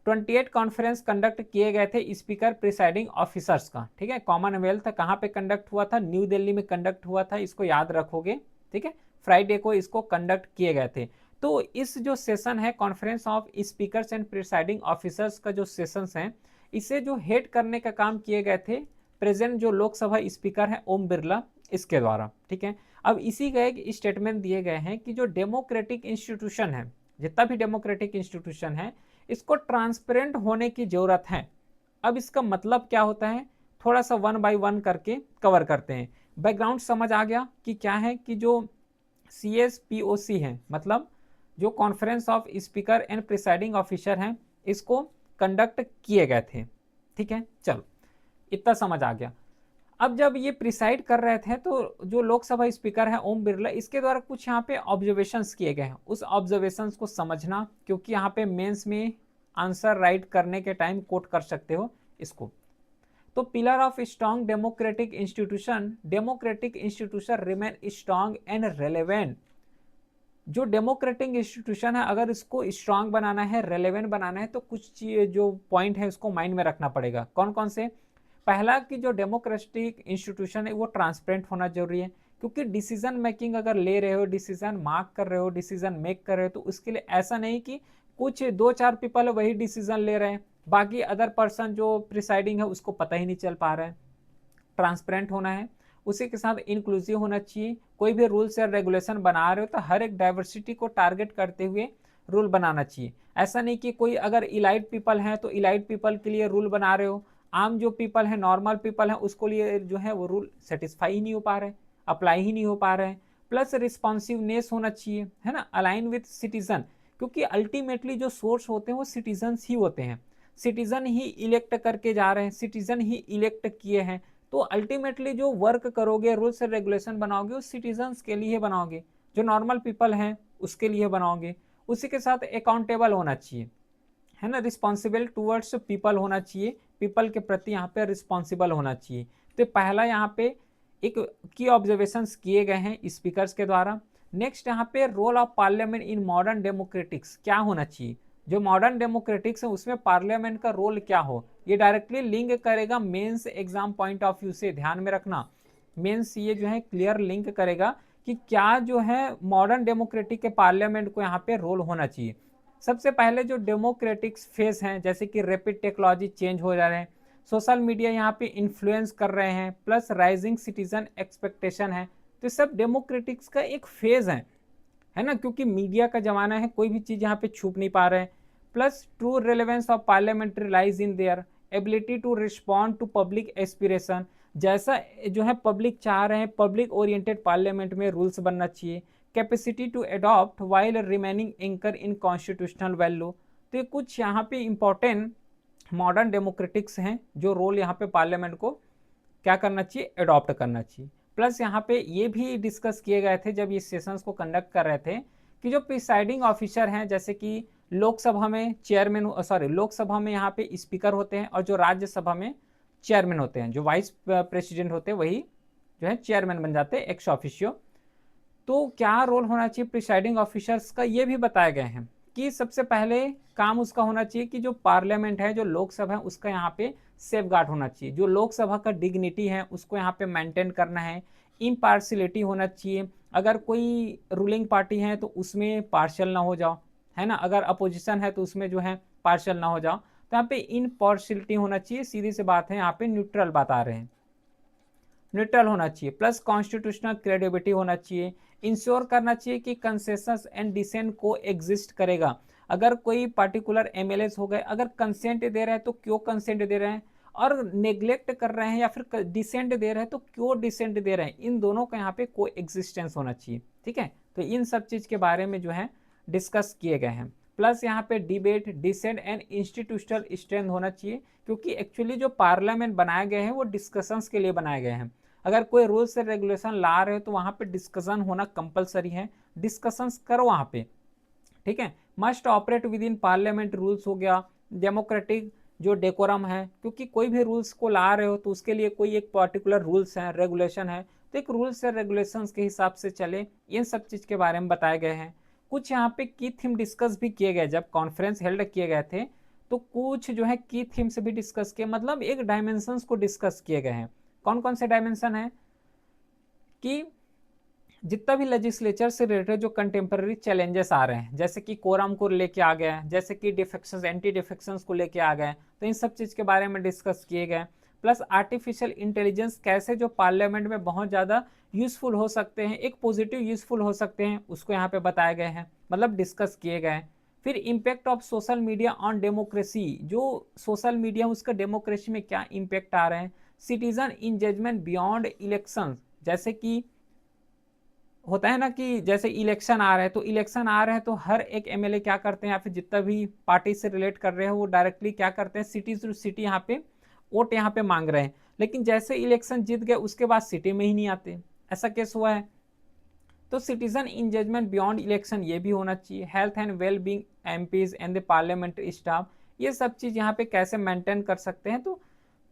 28 कॉन्फ्रेंस कंडक्ट किए गए थे स्पीकर प्रिसाइडिंग ऑफिसर्स का। ठीक है, कॉमनवेल्थ कहाँ पे कंडक्ट हुआ था? न्यू दिल्ली में कंडक्ट हुआ था, इसको याद रखोगे। ठीक है, फ्राइडे को इसको कंडक्ट किए गए थे। तो इस जो सेशन है conference of speakers and presiding officers का जो सेशंस है, इसे जो हेड करने का काम किए गए थे प्रेजेंट जो लोकसभा स्पीकर है ओम बिरला, इसके द्वारा। ठीक है, अब इसी का एक स्टेटमेंट दिए गए हैं कि जो डेमोक्रेटिक इंस्टीट्यूशन है, जितना भी डेमोक्रेटिक इंस्टीट्यूशन है, इसको ट्रांसपेरेंट होने की जरूरत है। अब इसका मतलब क्या होता है, थोड़ा सा वन बाय वन करके कवर करते हैं। बैकग्राउंड समझ आ गया कि क्या है कि जो CSPOC है, मतलब जो conference of speaker and presiding officer हैं, इसको कंडक्ट किए गए थे। ठीक है, चलो इतना समझ आ गया। अब जब ये प्रिसाइड कर रहे थे तो जो लोकसभा स्पीकर है ओम बिरला, इसके द्वारा कुछ यहाँ पे ऑब्जर्वेशंस किए गए हैं। उस ऑब्जर्वेशंस को समझना, क्योंकि यहाँ पे मेंस में आंसर राइट करने के टाइम कोट कर सकते हो इसको। तो pillar of strong democratic institution remain strong and relevant. जो डेमोक्रेटिक इंस्टीट्यूशन है अगर इसको स्ट्रांग बनाना है, रेलेवेंट बनाना है, तो कुछ जो पॉइंट है उसको माइंड में रखना पड़ेगा। कौन कौन से? पहला कि जो डेमोक्रेटिक इंस्टीट्यूशन है वो ट्रांसपेरेंट होना जरूरी है, क्योंकि डिसीजन मेकिंग अगर ले रहे हो, डिसीजन मार्क कर रहे हो, डिसीजन मेक कर रहे हो, तो उसके लिए ऐसा नहीं कि कुछ 2-4 पीपल वही डिसीजन ले रहे हैं, बाकी अदर पर्सन जो प्रिसाइडिंग है उसको पता ही नहीं चल पा रहा है। ट्रांसपेरेंट होना है, उसी के साथ इंक्लूसिव होना चाहिए। कोई भी रूल्स या रेगुलेशन बना रहे हो तो हर एक डाइवर्सिटी को टारगेट करते हुए रूल बनाना चाहिए। ऐसा नहीं कि कोई अगर इलाइट पीपल हैं तो इलाइट पीपल के लिए रूल बना रहे हो, आम जो पीपल है, नॉर्मल पीपल है, उसको लिए जो है वो रूल सेटिस्फाई ही नहीं हो पा रहे, अप्लाई ही नहीं हो पा रहे हैं। प्लस रिस्पॉन्सिवनेस होना चाहिए, है ना, अलाइन विथ सिटीजन, क्योंकि अल्टीमेटली जो सोर्स होते हैं वो सिटीजन्स ही होते हैं। सिटीजन ही इलेक्ट करके जा रहे हैं, सिटीजन ही इलेक्ट किए हैं, तो अल्टीमेटली जो वर्क करोगे, रूल्स एंड रेगुलेशन बनाओगे, वो सिटीजन्स के लिए बनाओगे, जो नॉर्मल पीपल हैं उसके लिए बनाओगे। उसी के साथ अकाउंटेबल होना चाहिए, है ना, रिस्पॉन्सिबल टूवर्ड्स पीपल होना चाहिए, पीपल के प्रति यहाँ पे रिस्पॉन्सिबल होना चाहिए। तो पहला यहाँ पे एक की ऑब्जर्वेशंस किए गए हैं स्पीकर्स के द्वारा। नेक्स्ट यहाँ पे role of parliament in modern democratics क्या होना चाहिए, जो मॉडर्न डेमोक्रेटिक्स है उसमें पार्लियामेंट का रोल क्या हो, ये डायरेक्टली लिंक करेगा mains exam point of view से। ध्यान में रखना, मेंस ये जो है क्लियर लिंक करेगा कि क्या जो है मॉडर्न डेमोक्रेटिक के पार्लियामेंट को यहाँ पे रोल होना चाहिए। सबसे पहले जो डेमोक्रेटिक्स फेस हैं, जैसे कि रैपिड टेक्नोलॉजी चेंज हो जा रहे हैं, सोशल मीडिया यहाँ पे इन्फ्लुएंस कर रहे हैं, प्लस राइजिंग सिटीजन एक्सपेक्टेशन है, तो सब डेमोक्रेटिक्स का एक फेज है ना, क्योंकि मीडिया का जमाना है, कोई भी चीज यहाँ पे छुप नहीं पा रहे हैं। Plus true relevance of parliamentary lies in their ability to respond to public aspiration, जैसा जो है पब्लिक चाह रहे हैं, पब्लिक ओरिएंटेड पार्लियामेंट में रूल्स बनना चाहिए। Capacity to adopt while remaining anchor in constitutional value, तो ये कुछ यहाँ पे इंपॉर्टेंट मॉडर्न डेमोक्रेटिक्स हैं, जो रोल यहाँ पे पार्लियामेंट को क्या करना चाहिए, अडॉप्ट करना चाहिए। प्लस यहाँ पे ये भी डिस्कस किए गए थे जब ये सेशंस को कंडक्ट कर रहे थे, कि जो प्रिसाइडिंग ऑफिसर हैं, जैसे कि लोकसभा में चेयरमैन, लोकसभा में यहाँ पे स्पीकर होते हैं, और जो राज्यसभा में चेयरमैन होते हैं, जो वाइस प्रेसिडेंट होते हैं वही जो है चेयरमैन बन जाते हैं एक्स ऑफिशियो। तो क्या रोल होना चाहिए प्रिसाइडिंग ऑफिसर्स का, ये भी बताए गए हैं। कि सबसे पहले काम उसका होना चाहिए कि जो पार्लियामेंट है, जो लोकसभा है, उसका यहाँ पे सेफगार्ड होना चाहिए। जो लोकसभा का डिग्निटी है उसको यहाँ पे मेंटेन करना है। इम्पार्शियलिटी होना चाहिए। अगर कोई रूलिंग पार्टी है तो उसमें पार्शियल ना हो जाओ, है ना। अगर अपोजिशन है तो उसमें जो है पार्शियल ना हो जाओ। तो यहाँ पे इम्पार्शियलिटी होना चाहिए। सीधी सी बात है, यहाँ पे न्यूट्रल बात आ रहे हैं, न्यूट्रल होना चाहिए। प्लस कॉन्स्टिट्यूशनल क्रेडिबिलिटी होना चाहिए। इंश्योर करना चाहिए कि कंसेंसस एंड डिसेंट को एग्जिस्ट करेगा। अगर कोई पर्टिकुलर एमएलए हो गए, अगर कंसेंट दे रहे हैं तो क्यों कंसेंट दे रहे हैं, और नेग्लेक्ट कर रहे हैं या फिर डिसेंट दे रहे हैं तो क्यों डिसेंट दे रहे हैं, इन दोनों का यहाँ पे को एग्जिस्टेंस होना चाहिए। ठीक है, तो इन सब चीज के बारे में जो है डिस्कस किए गए हैं। प्लस यहाँ पे debate, dissent and institutional strength होना चाहिए, क्योंकि एक्चुअली जो पार्लियामेंट बनाए गए हैं वो डिस्कशंस के लिए बनाए गए हैं। अगर कोई रूल्स एंड रेगुलेशन ला रहे हो तो वहां पे डिस्कशन होना कंपलसरी है, डिस्कशंस करो वहां पे। ठीक है, must operate with in parliament rules हो गया। डेमोक्रेटिक जो डेकोरम है, क्योंकि कोई भी रूल्स को ला रहे हो तो उसके लिए कोई एक पर्टिकुलर रूल्स है, रेगुलेशन है, तो एक रूल्स एंड रेगुलेशंस के हिसाब से चले। इन सब चीज के बारे में बताए गए हैं। कुछ यहाँ पे की थीम डिस्कस भी किए गए, जब कॉन्फ्रेंस हेल्ड किए गए थे तो कुछ जो है की थीम से भी डिस्कस किए, मतलब एक डायमेंशंस को डिस्कस किए गए हैं। कौन कौन से डायमेंशन है कि जितना भी लेजिस्लेचर से रिलेटेड जो कंटेम्पररी चैलेंजेस आ रहे हैं, जैसे कि कोरम को लेके आ गए, जैसे कि डिफेक्शंस, एंटी डिफेक्शंस को लेके आ गए, तो इन सब चीज के बारे में डिस्कस किए गए। प्लस आर्टिफिशियल इंटेलिजेंस कैसे जो पार्लियामेंट में बहुत ज़्यादा यूजफुल हो सकते हैं, एक पॉजिटिव यूजफुल हो सकते हैं, उसको यहाँ पे बताए गए हैं, मतलब डिस्कस किए गए। फिर impact of social media on democracy, जो सोशल मीडिया उसका डेमोक्रेसी में क्या इम्पैक्ट आ रहे हैं। सिटीजन इंगेजमेंट बियॉन्ड इलेक्शन, जैसे कि होता है ना कि जैसे इलेक्शन आ रहे हैं, तो इलेक्शन आ रहे हैं तो हर एक एमएलए क्या करते हैं, या फिर जितना भी पार्टी से रिलेट कर रहे हैं वो डायरेक्टली क्या करते हैं, सिटी टू सिटी यहाँ पे वोट यहाँ पे मांग रहे हैं। लेकिन जैसे इलेक्शन जीत गए उसके बाद सिटी में ही नहीं आते, ऐसा केस हुआ है। तो सिटीजन इंगेजमेंट बियॉन्ड इलेक्शन ये भी होना चाहिए। Health and well being MPs and the parliamentary staff, ये सब चीज यहाँ पे कैसे मेंटेन कर सकते हैं।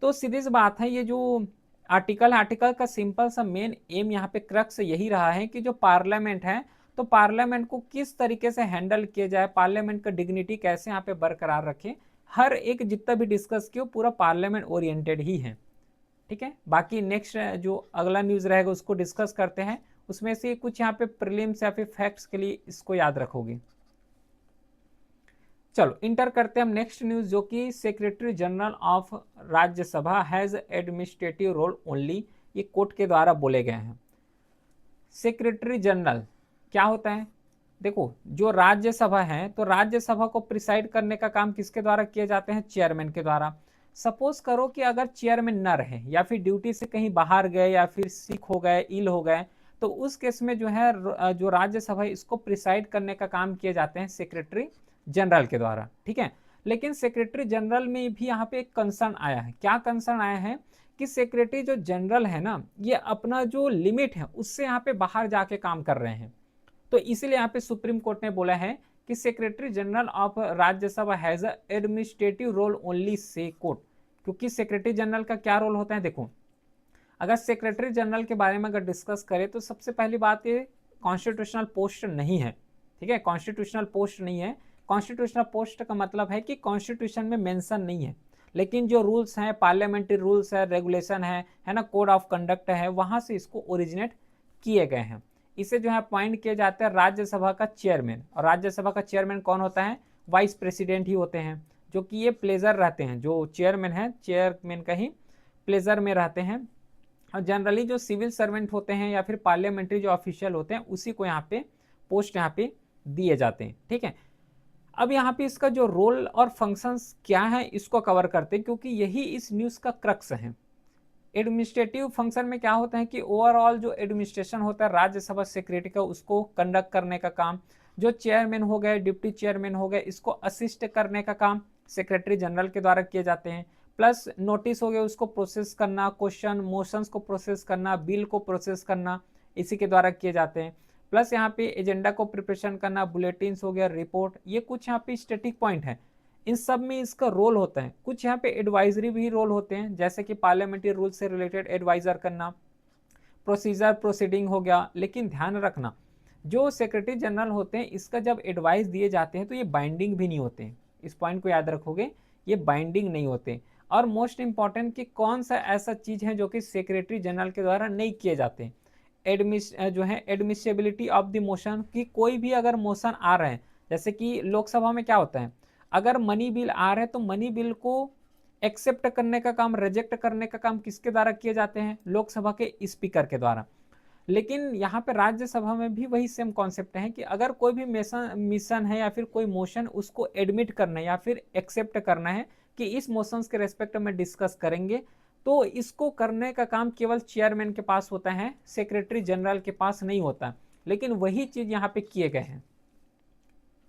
तो सीधी सी बात है, ये जो आर्टिकल का सिंपल सा मेन एम यहाँ पे क्रक्स यही रहा है कि जो पार्लियामेंट है, तो पार्लियामेंट को किस तरीके से हैंडल किया जाए, पार्लियामेंट का डिग्निटी कैसे यहाँ पे बरकरार रखे, हर एक जितना भी डिस्कस किया पूरा पार्लियामेंट ओरिएंटेड ही है। ठीक है, बाकी नेक्स्ट जो अगला न्यूज रहेगा उसको डिस्कस करते हैं। उसमें से कुछ यहाँ पे प्रीलिम्स या फिर फैक्ट्स के लिए इसको याद रखोगे। चलो इंटर करते हैं हम नेक्स्ट न्यूज, जो कि secretary general of Rajya Sabha has administrative role only, ये कोर्ट के द्वारा बोले गए हैं। सेक्रेटरी जनरल क्या होता है, देखो जो राज्यसभा है तो राज्यसभा को प्रिसाइड करने का काम किसके द्वारा किए जाते हैं, चेयरमैन के द्वारा। सपोज करो कि अगर चेयरमैन न रहे या फिर ड्यूटी से कहीं बाहर गए या फिर सिक हो गए, इल हो गए, तो उस केस में जो है जो राज्यसभा इसको प्रिसाइड करने का काम किए जाते हैं सेक्रेटरी जनरल के द्वारा। ठीक है, लेकिन सेक्रेटरी जनरल में भी यहाँ पे एक कंसर्न आया है। क्या कंसर्न आया है कि सेक्रेटरी जो जनरल है ना, ये अपना जो लिमिट है उससे यहाँ पे बाहर जाके काम कर रहे हैं। तो इसीलिए यहाँ पे सुप्रीम कोर्ट ने बोला है कि secretary general of Rajya Sabha has administrative role only से कोर्ट। क्योंकि सेक्रेटरी जनरल का क्या रोल होता है, देखो अगर सेक्रेटरी जनरल के बारे में अगर डिस्कस करें तो सबसे पहली बात ये कॉन्स्टिट्यूशनल पोस्ट नहीं है। ठीक है, कॉन्स्टिट्यूशनल पोस्ट नहीं है। कॉन्स्टिट्यूशनल पोस्ट का मतलब है कि कॉन्स्टिट्यूशन में मेंशन नहीं है, लेकिन जो रूल्स हैं, पार्लियामेंट्री रूल्स है, रेगुलेशन है ना, कोड ऑफ कंडक्ट है, वहां से इसको ओरिजिनेट किए गए हैं। इसे जो है अपॉइंट किया जाता है राज्यसभा का चेयरमैन। और राज्यसभा का चेयरमैन कौन होता है, वाइस प्रेसिडेंट ही होते हैं, जो कि ये प्लेजर रहते हैं। जो चेयरमैन है, चेयरमैन का ही प्लेजर में रहते हैं। और जनरली जो सिविल सर्वेंट होते हैं या फिर पार्लियामेंट्री जो ऑफिशियल होते हैं उसी को यहाँ पे पोस्ट यहाँ पे दिए जाते हैं। ठीक है, अब यहाँ पे इसका जो रोल और फंक्शंस क्या है इसको कवर करते हैं, क्योंकि यही इस न्यूज़ का क्रक्स है। एडमिनिस्ट्रेटिव फंक्शन में क्या होता है कि ओवरऑल जो एडमिनिस्ट्रेशन होता है राज्यसभा सेक्रेटरी का, उसको कंडक्ट करने का काम, जो चेयरमैन हो गए, डिप्टी चेयरमैन हो गए, इसको असिस्ट करने का काम सेक्रेटरी जनरल के द्वारा किए जाते हैं। प्लस नोटिस हो गया उसको प्रोसेस करना, क्वेश्चन मोशंस को प्रोसेस करना, बिल को प्रोसेस करना, इसी के द्वारा किए जाते हैं। प्लस यहाँ पे एजेंडा को प्रिपरेशन करना, बुलेटिन हो गया, रिपोर्ट, ये कुछ यहाँ पे स्टैटिक पॉइंट है। इन सब में इसका रोल होता है। कुछ यहाँ पे एडवाइजरी भी रोल होते हैं, जैसे कि पार्लियामेंट्री रूल से रिलेटेड एडवाइजर करना, प्रोसीजर प्रोसीडिंग हो गया। लेकिन ध्यान रखना, जो सेक्रेटरी जनरल होते हैं इसका जब एडवाइस दिए जाते हैं तो ये बाइंडिंग भी नहीं होते, इस पॉइंट को याद रखोगे, ये बाइंडिंग नहीं होते। और मोस्ट इंपॉर्टेंट कि कौन सा ऐसा चीज है जो कि सेक्रेटरी जनरल के द्वारा नहीं किए जाते, जो है एडमिसिबिलिटी ऑफ द मोशन, कि कोई भी अगर मोशन आ रहा है, जैसे कि लोकसभा में क्या होता है, अगर मनी बिल आ रहे हैं तो मनी बिल को एक्सेप्ट करने का काम, रिजेक्ट करने का काम किसके द्वारा किए जाते हैं, लोकसभा के स्पीकर के द्वारा। लेकिन यहाँ पे राज्यसभा में भी वही सेम कॉन्सेप्ट है कि अगर कोई भी मिशन है या फिर कोई मोशन उसको एडमिट करना है या फिर एक्सेप्ट करना है कि इस मोशंस के रेस्पेक्ट में डिस्कस करेंगे, तो इसको करने का काम केवल चेयरमैन के पास होता है, सेक्रेटरी जनरल के पास नहीं होता। लेकिन वही चीज यहाँ पे किए गए हैं।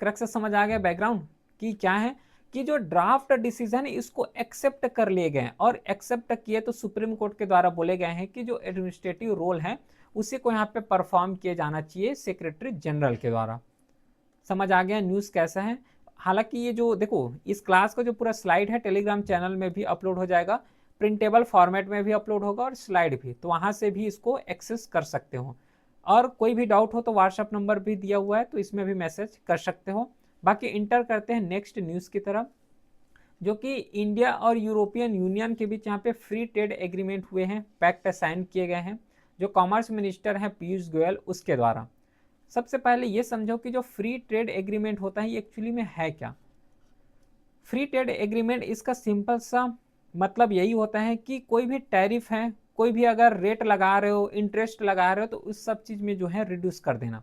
क्रक्स समझ आ गया बैकग्राउंड कि क्या है, कि जो ड्राफ्ट डिसीजन इसको एक्सेप्ट कर लिए गए और एक्सेप्ट किए तो सुप्रीम कोर्ट के द्वारा बोले गए हैं कि जो एडमिनिस्ट्रेटिव रोल है उसी को यहाँ पे परफॉर्म किया जाना चाहिए सेक्रेटरी जनरल के द्वारा। समझ आ गया न्यूज़ कैसा है। हालांकि ये जो देखो, इस क्लास का जो पूरा स्लाइड है टेलीग्राम चैनल में भी अपलोड हो जाएगा, प्रिंटेबल फॉर्मेट में भी अपलोड होगा और स्लाइड भी, तो वहाँ से भी इसको एक्सेस कर सकते हो। और कोई भी डाउट हो तो व्हाट्सएप नंबर भी दिया हुआ है, तो इसमें भी मैसेज कर सकते हो। बाकी इंटर करते हैं नेक्स्ट न्यूज़ की तरफ, जो कि इंडिया और यूरोपियन यूनियन के बीच यहाँ पे फ्री ट्रेड एग्रीमेंट हुए हैं, पैक्ट साइन किए गए हैं, जो कॉमर्स मिनिस्टर हैं पीयूष गोयल उसके द्वारा। सबसे पहले ये समझो कि जो फ्री ट्रेड एग्रीमेंट होता है ये एक्चुअली में है क्या। फ्री ट्रेड एग्रीमेंट इसका सिंपल सा मतलब यही होता है कि कोई भी टैरिफ है, कोई भी अगर रेट लगा रहे हो, इंटरेस्ट लगा रहे हो, तो उस सब चीज में जो है रिड्यूस कर देना।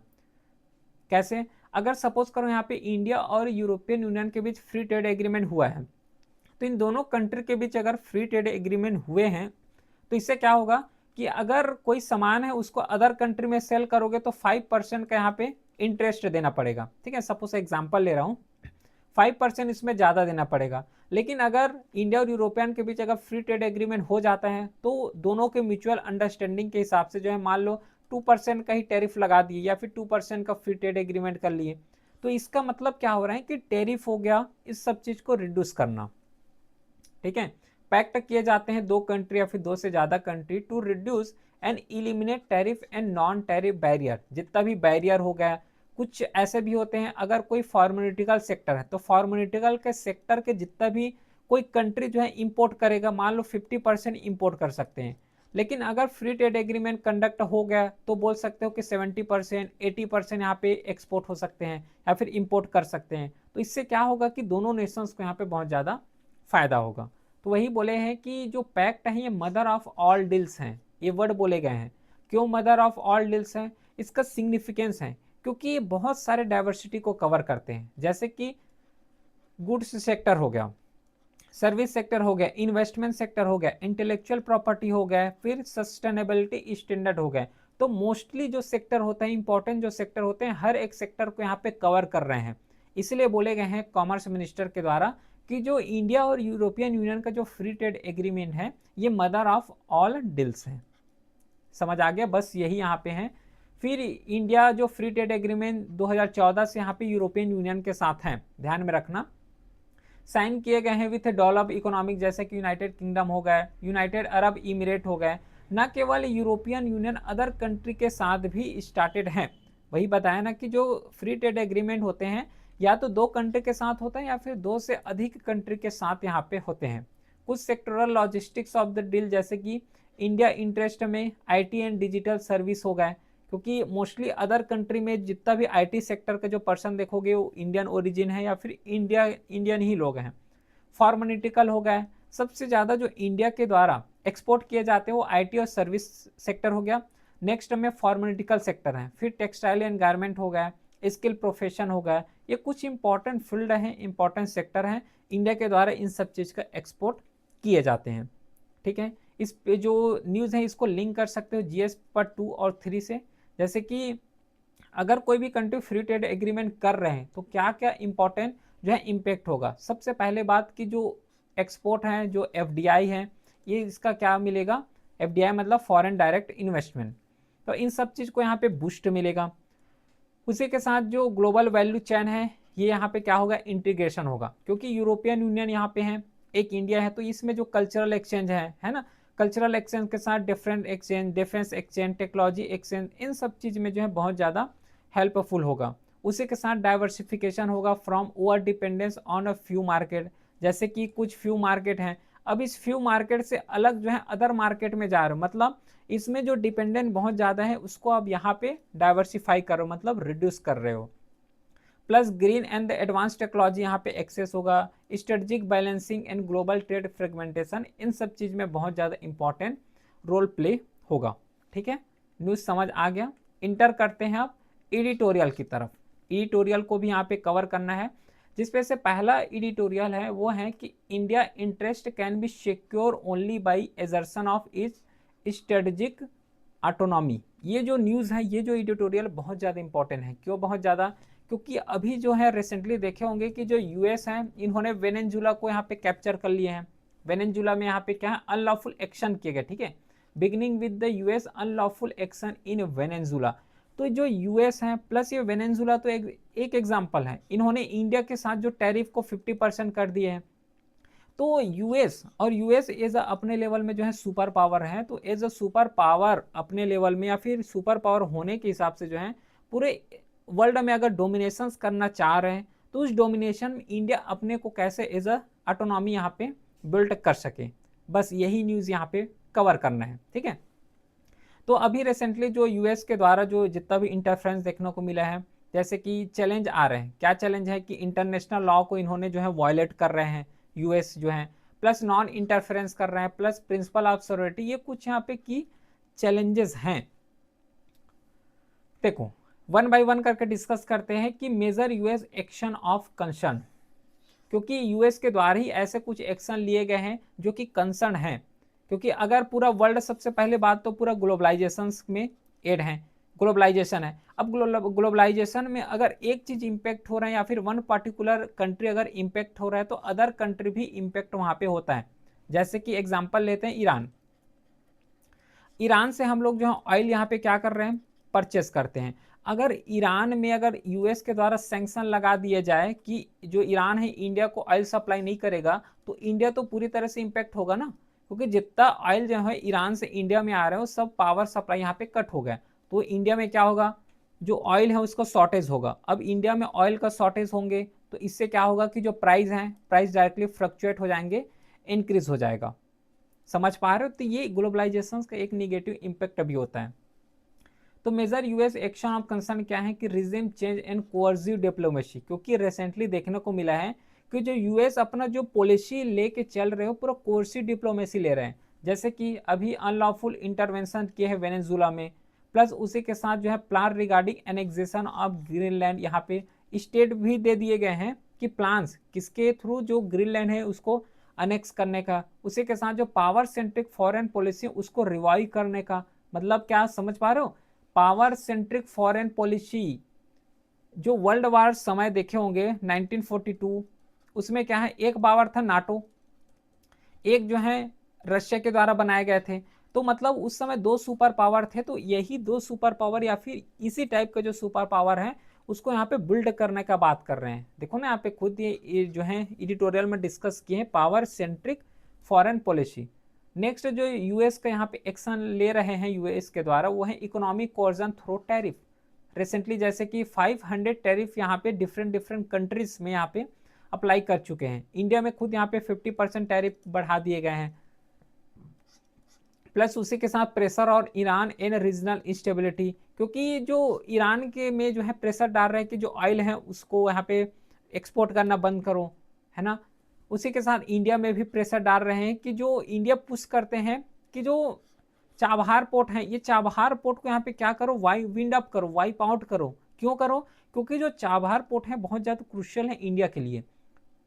कैसे, अगर सपोज करो यहाँ पे इंडिया और यूरोपियन यूनियन के बीच फ्री ट्रेड एग्रीमेंट हुआ है, तो इन दोनों कंट्री के बीच अगर फ्री ट्रेड एग्रीमेंट हुए हैं तो इससे क्या होगा कि अगर कोई सामान है उसको अदर कंट्री में सेल करोगे तो 5% का यहाँ पे इंटरेस्ट देना पड़ेगा। ठीक है, सपोज एग्जांपल ले रहा हूँ, 5% इसमें ज़्यादा देना पड़ेगा। लेकिन अगर इंडिया और यूरोपियन के बीच अगर फ्री ट्रेड एग्रीमेंट हो जाता है तो दोनों के म्यूचुअल अंडरस्टैंडिंग के हिसाब से जो है, मान लो 2% का ही टैरिफ लगा दिए या फिर 2% का फ्री ट्रेड एग्रीमेंट कर लिए, तो इसका मतलब क्या हो रहा है कि टैरिफ हो गया, इस सब चीज़ को रिड्यूस करना। ठीक है, पैक्ट किए जाते हैं दो कंट्री या फिर दो से ज्यादा country to reduce and eliminate tariff and non tariff barrier, जितना भी बैरियर हो गया। कुछ ऐसे भी होते हैं, अगर कोई फार्मास्यूटिकल सेक्टर है तो फार्मास्यूटिकल के सेक्टर के जितना भी कोई कंट्री जो है इंपोर्ट करेगा, मान लो 50% इंपोर्ट कर सकते हैं। लेकिन अगर फ्री ट्रेड एग्रीमेंट कंडक्ट हो गया तो बोल सकते हो कि 70% 80% यहाँ पे एक्सपोर्ट हो सकते हैं या फिर इंपोर्ट कर सकते हैं। तो इससे क्या होगा कि दोनों नेशंस को यहाँ पे बहुत ज़्यादा फायदा होगा। तो वही बोले हैं कि जो पैक्ट है ये मदर ऑफ ऑल डील्स हैं, ये वर्ड बोले गए हैं। क्यों मदर ऑफ ऑल डील्स हैं, इसका सिग्निफिकेंस है क्योंकि ये बहुत सारे डाइवर्सिटी को कवर करते हैं, जैसे कि गुड्स सेक्टर हो गया, सर्विस सेक्टर हो गया, इन्वेस्टमेंट सेक्टर हो गया, इंटेलेक्चुअल प्रॉपर्टी हो गया, फिर सस्टेनेबिलिटी स्टैंडर्ड हो गया। तो मोस्टली जो सेक्टर होता है, इंपॉर्टेंट जो सेक्टर होते हैं, हर एक सेक्टर को यहाँ पे कवर कर रहे हैं। इसलिए बोले गए हैं कॉमर्स मिनिस्टर के द्वारा कि जो इंडिया और यूरोपियन यूनियन का जो फ्री ट्रेड एग्रीमेंट है ये मदर ऑफ ऑल डील्स है। समझ आ गया, बस यही यहाँ पे है। फिर इंडिया जो फ्री ट्रेड एग्रीमेंट 2014 से यहाँ पे यूरोपियन यूनियन के साथ है, ध्यान में रखना, साइन किए गए हैं विथ डेवलप इकोनॉमिक, जैसे कि यूनाइटेड किंगडम हो गए, यूनाइटेड अरब इमिरेट हो गए। न केवल यूरोपियन यूनियन अदर कंट्री के साथ भी स्टार्टेड हैं। वही बताया ना कि जो फ्री ट्रेड एग्रीमेंट होते हैं या तो दो कंट्री के साथ होते हैं या फिर दो से अधिक कंट्री के साथ यहाँ पे होते हैं। कुछ sectoral logistics of the deal, जैसे कि इंडिया इंटरेस्ट में आईटी एंड डिजिटल सर्विस हो गए, क्योंकि मोस्टली अदर कंट्री में जितना भी आईटी सेक्टर का जो पर्सन देखोगे वो इंडियन ओरिजिन है या फिर इंडियन ही लोग हैं। फार्मास्यूटिकल हो गए, सबसे ज़्यादा जो इंडिया के द्वारा एक्सपोर्ट किए जाते हैं वो आईटी और सर्विस सेक्टर हो गया। नेक्स्ट में फार्मास्यूटिकल सेक्टर है, फिर टेक्सटाइल एंड गारमेंट हो गया, स्किल प्रोफेशन हो गया। ये कुछ इंपॉर्टेंट फील्ड हैं, इंपॉर्टेंट सेक्टर हैं, इंडिया के द्वारा इन सब चीज़ का एक्सपोर्ट किए जाते हैं। ठीक है, इस पे जो न्यूज़ है इसको लिंक कर सकते हो जीएस पर 2 और 3 से, जैसे कि अगर कोई भी कंट्री फ्री ट्रेड एग्रीमेंट कर रहे हैं तो क्या क्या इंपॉर्टेंट जो है इम्पेक्ट होगा। सबसे पहले बात की जो एक्सपोर्ट है, जो एफडीआई है, ये इसका क्या मिलेगा, एफडीआई मतलब फॉरेन डायरेक्ट इन्वेस्टमेंट, तो इन सब चीज़ को यहाँ पे बूस्ट मिलेगा। उसी के साथ जो ग्लोबल वैल्यू चेन है ये यहाँ पे क्या होगा, इंटीग्रेशन होगा, क्योंकि यूरोपियन यूनियन यहाँ पे है, एक इंडिया है, तो इसमें जो कल्चरल एक्सचेंज है ना, कल्चरल एक्सचेंज के साथ different exchange, defence exchange, technology exchange, इन सब चीज़ में जो है बहुत ज़्यादा हेल्पफुल होगा। उसी के साथ डाइवर्सिफिकेशन होगा from over dependence on a few market, जैसे कि कुछ फ्यू मार्केट हैं, अब इस फ्यू मार्केट से अलग जो है अदर मार्केट में जा रहे हो, मतलब इसमें जो डिपेंडेंट बहुत ज़्यादा है उसको आप यहाँ पे डाइवर्सिफाई करो, मतलब रिड्यूस कर रहे हो। Plus green and the advance technology यहाँ पे एक्सेस होगा। Strategic balancing and global trade fragmentation, इन सब चीज़ में बहुत ज़्यादा इंपॉर्टेंट रोल प्ले होगा। ठीक है, न्यूज़ समझ आ गया। इंटर करते हैं आप एडिटोरियल की तरफ। एडिटोरियल को भी यहाँ पे कवर करना है, जिसपे से पहला एडिटोरियल है वो है कि India interest can be secure only by एजर्सन of is strategic autonomy. ये जो न्यूज़ है, ये जो एडिटोरियल बहुत ज़्यादा इंपॉर्टेंट है। क्यों बहुत ज़्यादा? क्योंकि अभी जो है रिसेंटली देखे होंगे कि जो यूएस हैं इन्होंने वेनेजुला को यहाँ पे कैप्चर कर लिए हैं। वेनेजुला में यहाँ पे क्या है, अनलॉफुल एक्शन किए गए। ठीक है, beginning with the US unlawful action in Venezuela. तो जो यूएस है प्लस ये वेनेजुला तो एक एग्जाम्पल है, इन्होंने इंडिया के साथ जो टैरिफ को 50% कर दिए हैं। तो यूएस एज अपने लेवल में जो है सुपर पावर है, तो एज अ सुपर पावर अपने लेवल में या फिर सुपर पावर होने के हिसाब से जो है पूरे वर्ल्ड में अगर डोमिनेशन करना चाह रहे हैं, तो उस डोमिनेशन में इंडिया अपने को कैसे एज अ ऑटोनॉमी यहाँ पे बिल्ड कर सके, बस यही न्यूज़ यहाँ पे कवर करना है। ठीक है, तो अभी रिसेंटली जो यूएस के द्वारा जो जितना भी इंटरफ्रेंस देखने को मिला है, जैसे कि चैलेंज आ रहे हैं, क्या चैलेंज है कि इंटरनेशनल लॉ को इन्होंने जो है वायलेट कर रहे हैं यूएस जो है, प्लस नॉन इंटरफेरेंस कर रहे हैं, प्लस प्रिंसिपल ऑफ सॉवरेनिटी, ये कुछ यहाँ पे की चैलेंजेस हैं। देखो वन बाय वन करके डिस्कस करते हैं कि major US action of concern, क्योंकि यूएस के द्वारा ही ऐसे कुछ एक्शन लिए गए हैं जो कि कंसर्न हैं। क्योंकि अगर पूरा वर्ल्ड, सबसे पहले बात तो पूरा ग्लोबलाइजेशन में एड है, ग्लोबलाइजेशन है। अब ग्लोबलाइजेशन में अगर एक चीज इंपैक्ट हो रहा है या फिर वन पर्टिकुलर कंट्री अगर इंपैक्ट हो रहा है, तो अदर कंट्री भी इंपैक्ट वहां पे होता है। जैसे कि एग्जांपल लेते हैं ईरान। ईरान से हम लोग जो है ऑयल यहाँ पे क्या कर रहे हैं, परचेस करते हैं। अगर ईरान में अगर यूएस के द्वारा सैंक्शन लगा दिया जाए कि जो ईरान है इंडिया को ऑयल सप्लाई नहीं करेगा, तो इंडिया तो पूरी तरह से इंपैक्ट होगा ना, क्योंकि जितना ऑयल जो है ईरान से इंडिया में आ रहा है वो सब पावर सप्लाई यहाँ पे कट हो गया। तो इंडिया में क्या होगा, जो ऑयल है उसका शॉर्टेज होगा। अब इंडिया में ऑयल का शॉर्टेज होंगे तो इससे क्या होगा कि जो प्राइस है, प्राइस डायरेक्टली फ्लक्चुएट हो जाएंगे, इंक्रीज हो जाएगा। समझ पा रहे हो? तो ये ग्लोबलाइजेशन का एक निगेटिव इंपैक्ट भी होता है। तो major US action of concern क्या है कि regime change and coercive diplomacy, क्योंकि रिसेंटली देखने को मिला है कि जो यूएस अपना जो पॉलिसी लेके चल रहे हो पूरा कोअर्सिव डिप्लोमेसी ले रहे हैं। जैसे कि अभी अनलॉफुल इंटरवेंशन किए हैं वेनेजुला में, प्लस उसी के साथ जो है plan regarding annexation of Greenland, यहाँ पे स्टेट भी दे दिए गए हैं कि प्लान्स किसके थ्रू जो ग्रीनलैंड है उसको अनेक्स करने का। उसी के साथ जो पावर सेंट्रिक फॉरेन पॉलिसी उसको रिवाइव करने का। मतलब क्या, समझ पा रहे हो? पावर सेंट्रिक फॉरेन पॉलिसी, जो वर्ल्ड वार समय देखे होंगे 1942, उसमें क्या है, एक पावर था नाटो, एक जो है रशिया के द्वारा बनाए गए थे। तो मतलब उस समय दो सुपर पावर थे, तो यही दो सुपर पावर या फिर इसी टाइप का जो सुपर पावर है उसको यहाँ पे बिल्ड करने का बात कर रहे हैं। देखो ना यहाँ पे खुद ये जो है एडिटोरियल में डिस्कस किए हैं, power centric foreign policy. Next जो यूएस का यहाँ पे एक्शन ले रहे हैं यूएस के द्वारा, वो है economic coercion through tariff. Recently जैसे कि 500 टैरिफ यहाँ पे डिफरेंट डिफरेंट कंट्रीज में यहाँ पे अप्लाई कर चुके हैं। इंडिया में खुद यहाँ पे 50% टैरिफ बढ़ा दिए गए हैं। प्लस उसी के साथ प्रेशर और ईरान इन रीजनल इंस्टेबिलिटी, क्योंकि जो ईरान के में जो है प्रेशर डाल रहे हैं कि जो ऑयल है उसको यहाँ पे एक्सपोर्ट करना बंद करो, है ना। उसी के साथ इंडिया में भी प्रेशर डाल रहे हैं कि जो इंडिया पुश करते हैं कि जो चाबहार पोर्ट है, ये चाबहार पोर्ट को यहाँ पे क्या करो, विंड अप करो, वाइप आउट करो। क्यों करो? क्योंकि जो चाबहार पोर्ट है बहुत ज़्यादा क्रुशियल है इंडिया के लिए।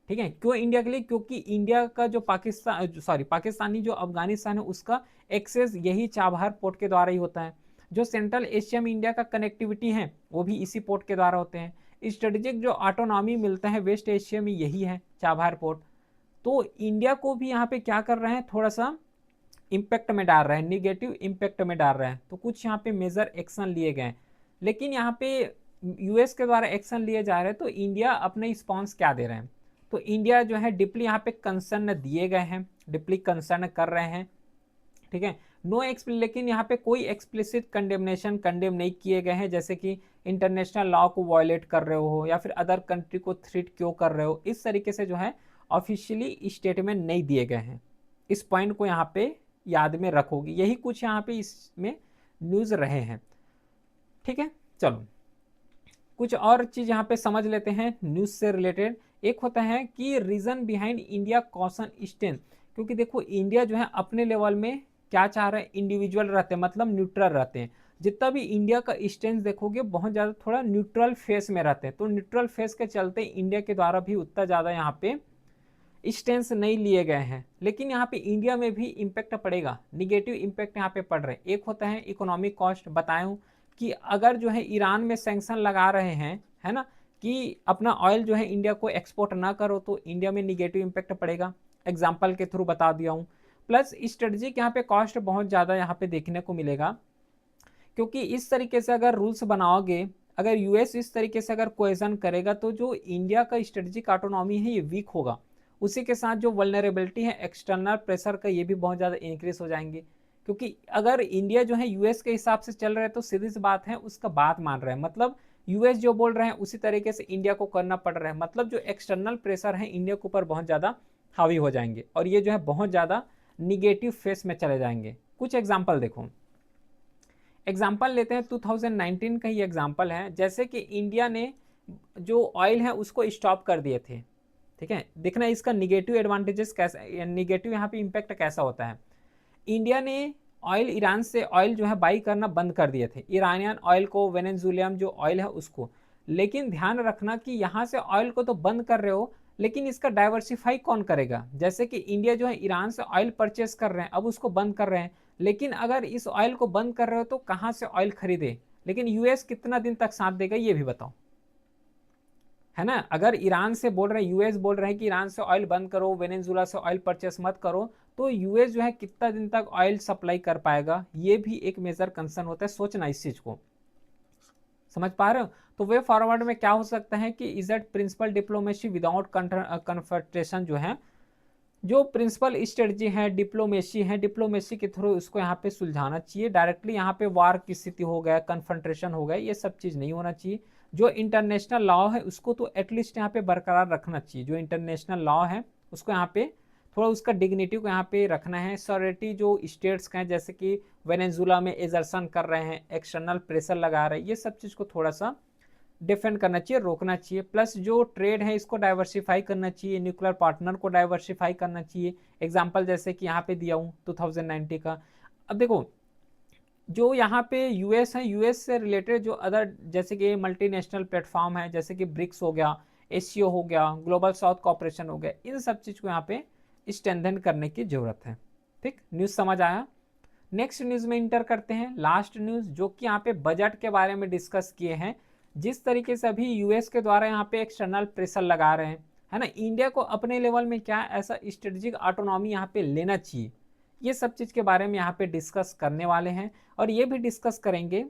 ठीक है, क्यों इंडिया के लिए? क्योंकि इंडिया का जो पाकिस्तानी जो अफगानिस्तान है उसका एक्सेस यही चाबहार पोर्ट के द्वारा ही होता है। जो सेंट्रल एशिया में इंडिया का कनेक्टिविटी है वो भी इसी पोर्ट के द्वारा होते हैं। स्ट्रेटेजिक जो ऑटोनॉमी मिलता है वेस्ट एशिया में यही है चाबहार पोर्ट। तो इंडिया को भी यहाँ पे क्या कर रहे हैं, थोड़ा सा इम्पैक्ट में डाल रहे हैं, निगेटिव इम्पैक्ट में डाल रहे हैं। तो कुछ यहाँ पे मेजर एक्शन लिए गए, लेकिन यहाँ पे यूएस के द्वारा एक्शन लिए जा रहे हैं। तो इंडिया अपने रिस्पॉन्स क्या दे रहे हैं? तो इंडिया जो है डीपली यहाँ पे कंसर्न दिए गए हैं, डीपली कंसर्न कर रहे हैं। ठीक है, नो लेकिन यहाँ पे कोई एक्सप्लिसिट कंडेमनेशन कंडेम नहीं किए गए हैं, जैसे कि इंटरनेशनल लॉ को वायलेट कर रहे हो या फिर अदर कंट्री को थ्रेट क्यों कर रहे हो, इस तरीके से जो है ऑफिशियली स्टेटमेंट नहीं दिए गए हैं। इस पॉइंट को यहाँ पे याद में रखोगे, यही कुछ यहाँ पे इसमें न्यूज रहे हैं। ठीक है, चलो कुछ और चीज यहाँ पे समझ लेते हैं न्यूज से रिलेटेड। एक होता है कि reason behind India caution stand, क्योंकि देखो इंडिया जो है अपने लेवल में क्या चाह रहे हैं, इंडिविजुअल रहते हैं, मतलब न्यूट्रल रहते हैं। जितना भी इंडिया का स्टैंड देखोगे बहुत ज़्यादा थोड़ा न्यूट्रल फेस में रहते हैं, तो न्यूट्रल फेस के चलते इंडिया के द्वारा भी उतना ज़्यादा यहाँ पे स्टैंड नहीं लिए गए हैं। लेकिन यहाँ पे इंडिया में भी इम्पैक्ट पड़ेगा, निगेटिव इम्पैक्ट यहाँ पे पड़ रहे हैं। एक होता है इकोनॉमिक कॉस्ट, बताऊँ कि अगर जो है ईरान में सैंक्शन लगा रहे हैं, है ना, कि अपना ऑयल जो है इंडिया को एक्सपोर्ट ना करो, तो इंडिया में निगेटिव इम्पैक्ट पड़ेगा, एग्जाम्पल के थ्रू बता दिया हूँ। प्लस स्ट्रेटजिक यहाँ पे कॉस्ट बहुत ज़्यादा यहाँ पे देखने को मिलेगा, क्योंकि इस तरीके से अगर रूल्स बनाओगे, अगर यूएस इस तरीके से अगर कोएजन करेगा, तो जो इंडिया का स्ट्रेटजिक ऑटोनॉमी है ये वीक होगा। उसी के साथ जो वल्नरेबिलिटी है एक्सटर्नल प्रेशर का, ये भी बहुत ज़्यादा इंक्रीज हो जाएंगे। क्योंकि अगर इंडिया जो है यूएस के हिसाब से चल रहा है, तो सीधी सी बात है उसका बात मान रहा है, मतलब यूएस जो बोल रहे हैं उसी तरीके से इंडिया को करना पड़ रहा है, मतलब जो एक्सटर्नल प्रेशर है इंडिया के ऊपर बहुत ज़्यादा हावी हो जाएंगे और ये जो है बहुत ज़्यादा निगेटिव फेस में चले जाएंगे। कुछ एग्जाम्पल देखो, एग्जाम्पल लेते हैं 2019 का ही एग्जाम्पल है। जैसे कि इंडिया ने जो ऑयल है उसको स्टॉप कर दिए थे, ठीक है, देखना इसका निगेटिव एडवांटेजेस कैसा, निगेटिव यहाँ पे इम्पैक्ट कैसा होता है। इंडिया ने ऑयल, ईरान से ऑयल जो है बाई करना बंद कर दिए थे, ईरानियन ऑयल को, वेनेजुएलियन जो ऑयल है उसको। लेकिन ध्यान रखना कि यहाँ से ऑयल को तो बंद कर रहे हो, लेकिन इसका डाइवर्सिफाई कौन करेगा। जैसे कि इंडिया जो है ईरान से ऑयल परचेस कर रहे हैं, अब उसको बंद कर रहे हैं, लेकिन अगर इस ऑयल को बंद कर रहे हो तो कहाँ से ऑयल खरीदे, लेकिन यूएस कितना दिन तक साथ देगा ये भी बताओ, है ना। अगर ईरान से बोल रहे हैं, यूएस बोल रहे हैं कि ईरान से ऑयल बंद करो, वेनेजुएला से ऑयल परचेस मत करो, तो यूएस जो है कितना दिन तक ऑयल सप्लाई कर पाएगा, ये भी एक मेजर कंसर्न होता है। सोचना इस चीज को, समझ पा रहे हो। तो वे फॉरवर्ड में क्या हो सकता है कि is that principle diplomacy without confrontation, जो है जो प्रिंसिपल स्ट्रेटजी है, डिप्लोमेसी है, डिप्लोमेसी के थ्रू उसको यहाँ पे सुलझाना चाहिए। डायरेक्टली यहाँ पे वार की स्थिति हो गया, कन्फ्रंटेशन हो गया, ये सब चीज़ नहीं होना चाहिए। जो इंटरनेशनल लॉ है उसको तो एटलीस्ट यहाँ पे बरकरार रखना चाहिए, जो इंटरनेशनल लॉ है उसको यहाँ पे थोड़ा उसका डिग्निटी को यहाँ पे रखना है। सॉरिटी जो स्टेट्स का है, जैसे कि वेनेजुएला में एजर्सन कर रहे हैं, एक्सटर्नल प्रेशर लगा रहे हैं, ये सब चीज़ को थोड़ा सा डिफेंड करना चाहिए, रोकना चाहिए। प्लस जो ट्रेड है इसको डाइवर्सिफाई करना चाहिए, न्यूक्लियर पार्टनर को डाइवर्सिफाई करना चाहिए। एग्जांपल जैसे कि यहाँ पे दिया हूँ 2090 का। अब देखो जो यहाँ पे यूएस है, यूएस से रिलेटेड जो अदर जैसे कि मल्टीनेशनल प्लेटफॉर्म है, जैसे कि ब्रिक्स हो गया, एससीओ हो गया, ग्लोबल साउथ कॉपरेशन हो गया, इन सब चीज़ को यहाँ पे स्ट्रेंथन करने की जरूरत है। ठीक, न्यूज़ समझ आया। नेक्स्ट न्यूज़ में इंटर करते हैं, लास्ट न्यूज़, जो कि यहाँ पे बजट के बारे में डिस्कस किए हैं। जिस तरीके से अभी यूएस के द्वारा यहाँ पे एक्सटर्नल प्रेशर लगा रहे हैं, है ना, इंडिया को अपने लेवल में क्या ऐसा स्ट्रेटेजिक ऑटोनॉमी यहाँ पे लेना चाहिए, ये सब चीज़ के बारे में यहाँ पे डिस्कस करने वाले हैं। और ये भी डिस्कस करेंगे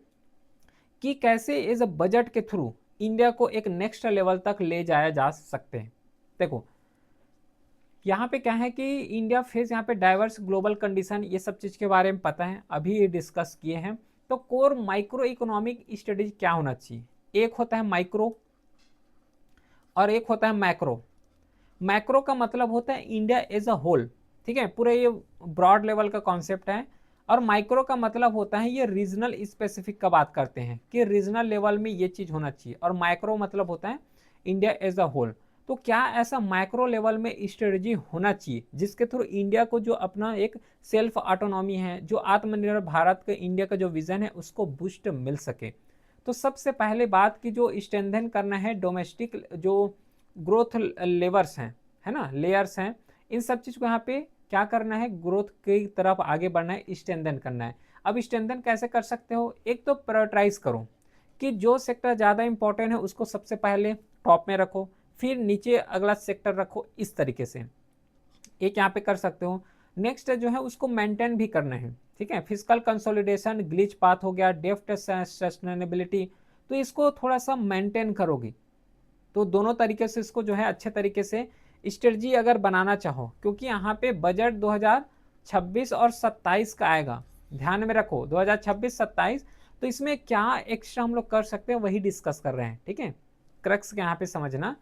कि कैसे इस बजट के थ्रू इंडिया को एक नेक्स्ट लेवल तक ले जाया जा सकते हैं। देखो यहाँ पे क्या है कि इंडिया फेस यहाँ पे डाइवर्स ग्लोबल कंडीशन, ये सब चीज़ के बारे में पता है, अभी डिस्कस किए हैं। तो कोर माइक्रो इकोनॉमिक स्टडीज क्या होना चाहिए, एक होता है माइक्रो और एक होता है मैक्रो। मैक्रो का मतलब होता है इंडिया एज अ होल, ठीक है, पूरे ये ब्रॉड लेवल का कॉन्सेप्ट है। और माइक्रो का मतलब होता है ये रीजनल स्पेसिफिक का बात करते हैं कि रीजनल लेवल में ये चीज़ होना चाहिए। और माइक्रो मतलब होता है इंडिया एज अ होल। तो क्या ऐसा माइक्रो लेवल में स्ट्रेटजी होना चाहिए जिसके थ्रू इंडिया को जो अपना एक सेल्फ ऑटोनॉमी है, जो आत्मनिर्भर भारत का इंडिया का जो विजन है उसको बूस्ट मिल सके। तो सबसे पहले बात की जो स्ट्रेंथन करना है, डोमेस्टिक जो ग्रोथ लेवर्स हैं, है ना, लेयर्स हैं, इन सब चीज़ को यहाँ पे क्या करना है, ग्रोथ की तरफ आगे बढ़ना है, स्ट्रेंथन करना है। अब स्ट्रेंथन कैसे कर सकते हो, एक तो प्रायोरिटाइज करो कि जो सेक्टर ज़्यादा इंपॉर्टेंट है उसको सबसे पहले टॉप में रखो, फिर नीचे अगला सेक्टर रखो, इस तरीके से एक यहाँ पे कर सकते हो। नेक्स्ट जो है उसको मेंटेन भी करना है, ठीक है, फिजिकल कंसोलिडेशन, ग्लिच पाथ हो गया, डेफ्ट सस्टेनेबिलिटी, तो इसको थोड़ा सा मेंटेन करोगी तो दोनों तरीके से इसको जो है अच्छे तरीके से स्ट्रेटजी अगर बनाना चाहो, क्योंकि यहाँ पे बजट 2026 और 27 का आएगा, ध्यान में रखो 2026-27। तो इसमें क्या एक्स्ट्रा हम लोग कर सकते हैं वही डिस्कस कर रहे हैं, ठीक है। क्रक्स के यहाँ पे समझना,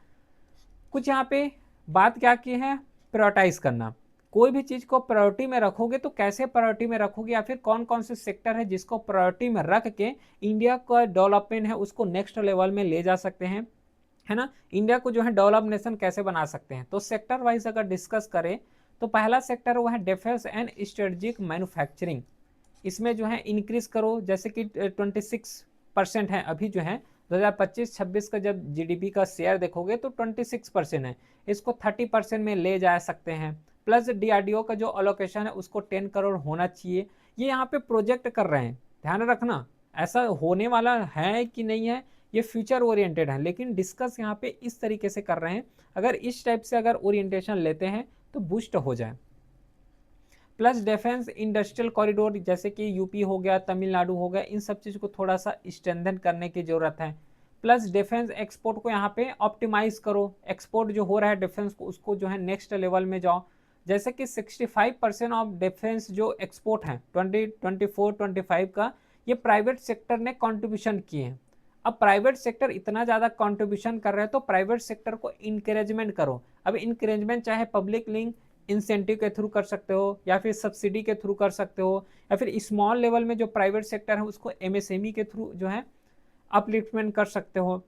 कुछ यहाँ पे बात क्या की है, प्रायोरिटाइज करना। कोई भी चीज को प्रायोरिटी में रखोगे तो कैसे प्रायोरिटी में रखोगे, या फिर कौन कौन से सेक्टर है जिसको प्रायोरिटी में रख के इंडिया का डेवलपमेंट है उसको नेक्स्ट लेवल में ले जा सकते हैं, है ना। इंडिया को जो है डेवलप नेशन कैसे बना सकते हैं। तो सेक्टर वाइज अगर डिस्कस करें तो पहला सेक्टर वो है डिफेंस एंड स्ट्रेटेजिक मैन्युफैक्चरिंग। इसमें जो है इंक्रीज करो, जैसे कि 26% है अभी जो है 2025-26 का जब जीडीपी का शेयर देखोगे तो 26% है, इसको 30% में ले जा सकते हैं। प्लस डीआरडीओ का जो अलोकेशन है उसको 10 करोड़ होना चाहिए। ये यहाँ पे प्रोजेक्ट कर रहे हैं, ध्यान रखना ऐसा होने वाला है कि नहीं है, ये फ्यूचर ओरिएंटेड है, लेकिन डिस्कस यहाँ पे इस तरीके से कर रहे हैं। अगर इस टाइप से अगर ओरिएंटेशन लेते हैं तो बूस्ट हो जाए। प्लस डिफेंस इंडस्ट्रियल कॉरिडोर, जैसे कि यूपी हो गया, तमिलनाडु हो गया, इन सब चीज़ को थोड़ा सा स्ट्रेंथन करने की जरूरत है। प्लस डिफेंस एक्सपोर्ट को यहाँ पे ऑप्टिमाइज करो, एक्सपोर्ट जो हो रहा है डिफेंस को उसको जो है नेक्स्ट लेवल में जाओ। जैसे कि 65% ऑफ डिफेंस जो एक्सपोर्ट है 2024-25 का, ये प्राइवेट सेक्टर ने कॉन्ट्रीब्यूशन किए हैं। अब प्राइवेट सेक्टर इतना ज़्यादा कॉन्ट्रीब्यूशन कर रहे हैं तो प्राइवेट सेक्टर को इंकरेजमेंट करो। अब इंकरेजमेंट चाहे पब्लिक लिंक इंसेंटिव के थ्रू कर सकते हो, या फिर सब्सिडी के थ्रू कर सकते हो, या फिर स्मॉल लेवल में जो प्राइवेट सेक्टर है उसको एमएसएमई के थ्रू जो है अपलिफ्टमेंट कर सकते हो।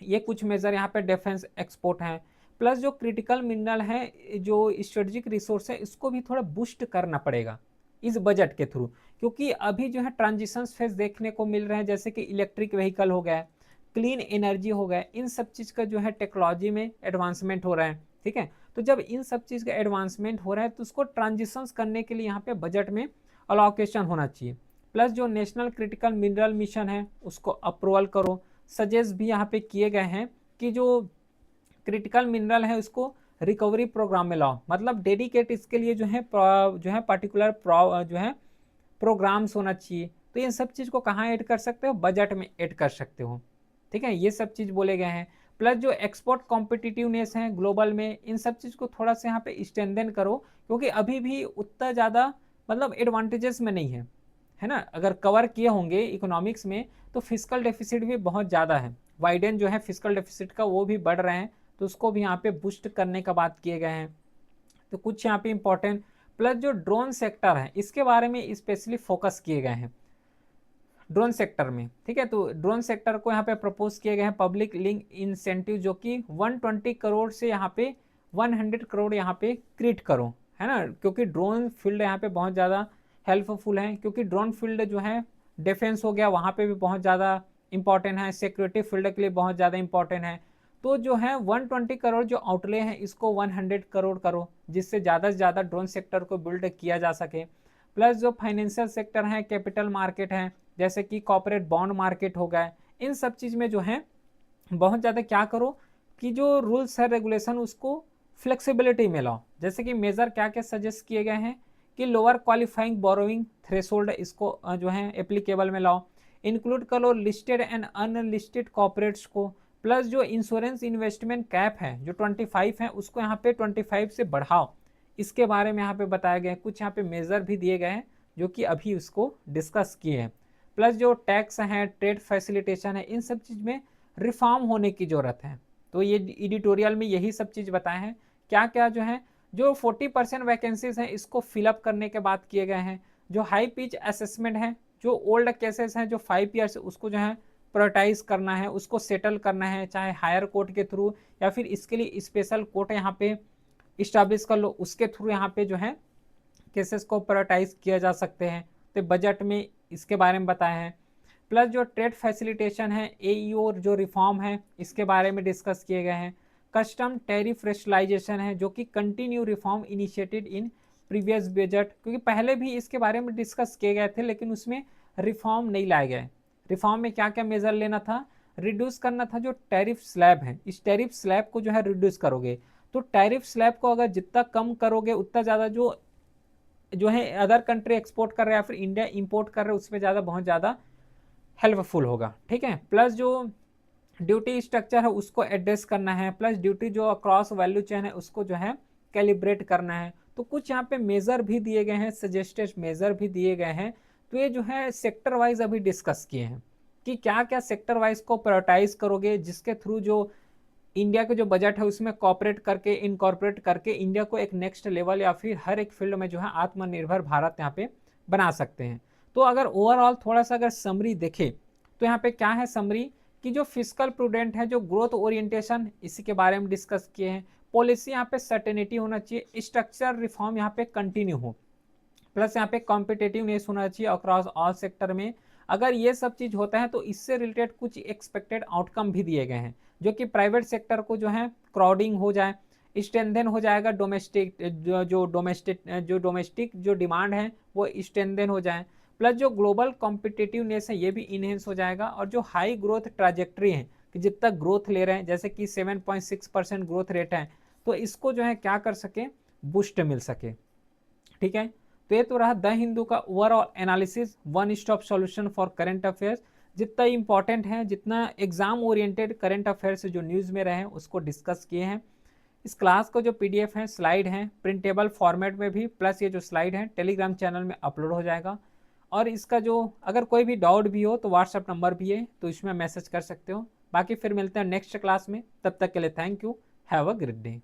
ये कुछ मेजर यहाँ पे डिफेंस एक्सपोर्ट हैं। प्लस जो क्रिटिकल मिनरल है, जो स्ट्रेटेजिक रिसोर्स है, इसको भी थोड़ा बूस्ट करना पड़ेगा इस बजट के थ्रू, क्योंकि अभी जो है ट्रांजिशन फेज देखने को मिल रहे हैं, जैसे कि इलेक्ट्रिक व्हीकल हो गया, क्लीन एनर्जी हो गया, इन सब चीज़ का जो है टेक्नोलॉजी में एडवांसमेंट हो रहा है, ठीक है। तो जब इन सब चीज़ का एडवांसमेंट हो रहा है तो उसको ट्रांजिशंस करने के लिए यहाँ पे बजट में अलोकेशन होना चाहिए। प्लस जो नेशनल क्रिटिकल मिनरल मिशन है उसको अप्रूवल करो। सजेस्ट भी यहाँ पे किए गए हैं कि जो क्रिटिकल मिनरल है उसको रिकवरी प्रोग्राम में लाओ, मतलब डेडिकेट इसके लिए जो है पर्टिकुलर जो है प्रोग्राम्स होना चाहिए। तो इन सब चीज़ को कहाँ ऐड कर सकते हो, बजट में ऐड कर सकते हो, ठीक है। ये सब चीज़ बोले गए हैं। प्लस जो एक्सपोर्ट कॉम्पिटिटिवनेस है ग्लोबल में, इन सब चीज़ को थोड़ा सा यहाँ पे स्ट्रेंथन करो, क्योंकि अभी भी उतना ज़्यादा मतलब एडवांटेजेस में नहीं है ना। अगर कवर किए होंगे इकोनॉमिक्स में तो फिजिकल डेफिसिट भी बहुत ज़्यादा है, वाइडन जो है फिजिकल डेफिसिट का वो भी बढ़ रहे हैं, तो उसको भी यहाँ पे बूस्ट करने का बात किए गए हैं। तो कुछ यहाँ पे इंपॉर्टेंट। प्लस जो ड्रोन सेक्टर है इसके बारे में स्पेशली फोकस किए गए हैं ड्रोन सेक्टर में, ठीक है। तो ड्रोन सेक्टर को यहाँ पे प्रपोज किए गए हैं पब्लिक लिंक इंसेंटिव, जो कि 120 करोड़ से यहाँ पे 100 करोड़ यहाँ पे क्रिएट करो, है ना। क्योंकि ड्रोन फील्ड यहाँ पे बहुत ज़्यादा हेल्पफुल है, क्योंकि ड्रोन फील्ड जो है डिफेंस हो गया वहाँ पे भी बहुत ज़्यादा इंपॉर्टेंट है, सिक्योरिटी फील्ड के लिए बहुत ज़्यादा इंपॉर्टेंट है। तो जो है 120 करोड़ जो आउटले है इसको 100 करोड़ करो, जिससे ज़्यादा से ज़्यादा ड्रोन सेक्टर को बिल्ड किया जा सके। प्लस जो फाइनेंशियल सेक्टर है, कैपिटल मार्केट है, जैसे कि कॉर्पोरेट बॉन्ड मार्केट हो गया, इन सब चीज़ में जो है बहुत ज़्यादा क्या करो कि जो रूल्स है रेगुलेशन उसको फ्लेक्सिबिलिटी में लाओ। जैसे कि मेजर क्या क्या सजेस्ट किए गए हैं कि लोअर क्वालिफाइंग बोरोइंग थ्रेशोल्ड इसको जो है एप्लीकेबल में लाओ, इंक्लूड करो लिस्टेड एंड अनलिस्टेड कॉर्पोरेट्स को। प्लस जो इंश्योरेंस इन्वेस्टमेंट कैप है जो 25 है उसको यहाँ पे 25 से बढ़ाओ, इसके बारे में यहाँ पे बताया गया है। कुछ यहाँ पे मेजर भी दिए गए हैं जो कि अभी उसको डिस्कस किए हैं। प्लस जो टैक्स है, ट्रेड फैसिलिटेशन है, इन सब चीज़ में रिफॉर्म होने की ज़रूरत है। तो ये एडिटोरियल में यही सब चीज़ बताए हैं, क्या क्या जो है जो 40% वैकेंसीज हैं इसको फिलअप करने के बाद किए गए हैं। जो हाई पिच असेसमेंट है, जो ओल्ड केसेस हैं जो 5 ईयर्स, उसको जो है प्रायोरिटाइज करना है, उसको सेटल करना है, चाहे हायर कोर्ट के थ्रू या फिर इसके लिए स्पेशल कोर्ट यहाँ पे इस्टेब्लिश कर लो, उसके थ्रू यहाँ पे जो है केसेस को प्रायोरिटाइज किया जा सकते हैं। तो बजट में इसके बारे में बताया है। प्लस जो ट्रेड फैसिलिटेशन है, एईओ जो रिफॉर्म है इसके बारे में डिस्कस किए गए हैं। कस्टम टैरिफ रेशनलाइजेशन है जो कि continue reform initiated in previous budget, क्योंकि पहले भी इसके बारे में डिस्कस किए गए थे लेकिन उसमें रिफॉर्म नहीं लाए गए। रिफॉर्म में क्या क्या मेजर लेना था, रिड्यूस करना था जो टैरिफ स्लैब है, इस टैरिफ स्लैब को जो है रिड्यूस करोगे, तो टैरिफ स्लैब को अगर जितना कम करोगे उतना ज़्यादा जो है अदर कंट्री एक्सपोर्ट कर रहे हैं या फिर इंडिया इंपोर्ट कर रहे हैं उसमें ज़्यादा बहुत ज़्यादा हेल्पफुल होगा, ठीक है। प्लस जो ड्यूटी स्ट्रक्चर है उसको एड्रेस करना है, प्लस ड्यूटी जो अक्रॉस वैल्यू चेन है उसको जो है कैलिब्रेट करना है। तो कुछ यहाँ पे मेजर भी दिए गए हैं, सजेस्टेड मेजर भी दिए गए हैं। तो ये जो है सेक्टर वाइज अभी डिस्कस किए हैं कि क्या क्या सेक्टर वाइज को प्रायोरिटाइज करोगे, जिसके थ्रू जो इंडिया के जो बजट है उसमें कॉपरेट करके इनकॉर्पोरेट करके इंडिया को एक नेक्स्ट लेवल या फिर हर एक फील्ड में जो है आत्मनिर्भर भारत यहाँ पे बना सकते हैं। तो अगर ओवरऑल थोड़ा सा अगर समरी देखे तो यहाँ पे क्या है समरी कि जो फिजिकल प्रूडेंट है, जो ग्रोथ ओरिएंटेशन, इसी के बारे में डिस्कस किए हैं। पॉलिसी यहाँ पे सर्टेनिटी होना चाहिए, स्ट्रक्चर रिफॉर्म यहाँ पे कंटिन्यू हो, प्लस यहाँ पे कॉम्पिटेटिवनेस होना चाहिए अक्रॉस ऑल सेक्टर में। अगर ये सब चीज होता है तो इससे रिलेटेड कुछ एक्सपेक्टेड आउटकम भी दिए गए हैं, जो कि प्राइवेट सेक्टर को जो है क्राउडिंग हो जाए, स्ट्रेंथन हो जाएगा, डोमेस्टिक जो डिमांड है वो स्ट्रेंथन हो जाए, प्लस जो ग्लोबल कॉम्पिटेटिवनेस है ये भी इनहेंस हो जाएगा, और जो हाई ग्रोथ ट्राजेक्ट्री है कि जितना ग्रोथ ले रहे हैं, जैसे कि 7.6% ग्रोथ रेट है, तो इसको जो है क्या कर सके, बूस्ट मिल सके। ठीक है, तो ये तो रहा द हिंदू का overall analysis, one stop solution for current affairs. जितना इंपॉर्टेंट है, जितना एग्जाम ओरिएंटेड करंट अफेयर्स जो न्यूज़ में रहे उसको डिस्कस किए हैं। इस क्लास को जो पीडीएफ है, स्लाइड है प्रिंटेबल फॉर्मेट में भी, प्लस ये जो स्लाइड है टेलीग्राम चैनल में अपलोड हो जाएगा। और इसका जो अगर कोई भी डाउट भी हो तो व्हाट्सएप नंबर भी है, तो इसमें मैसेज कर सकते हो। बाकी फिर मिलते हैं नेक्स्ट क्लास में, तब तक के लिए thank you, have a great day.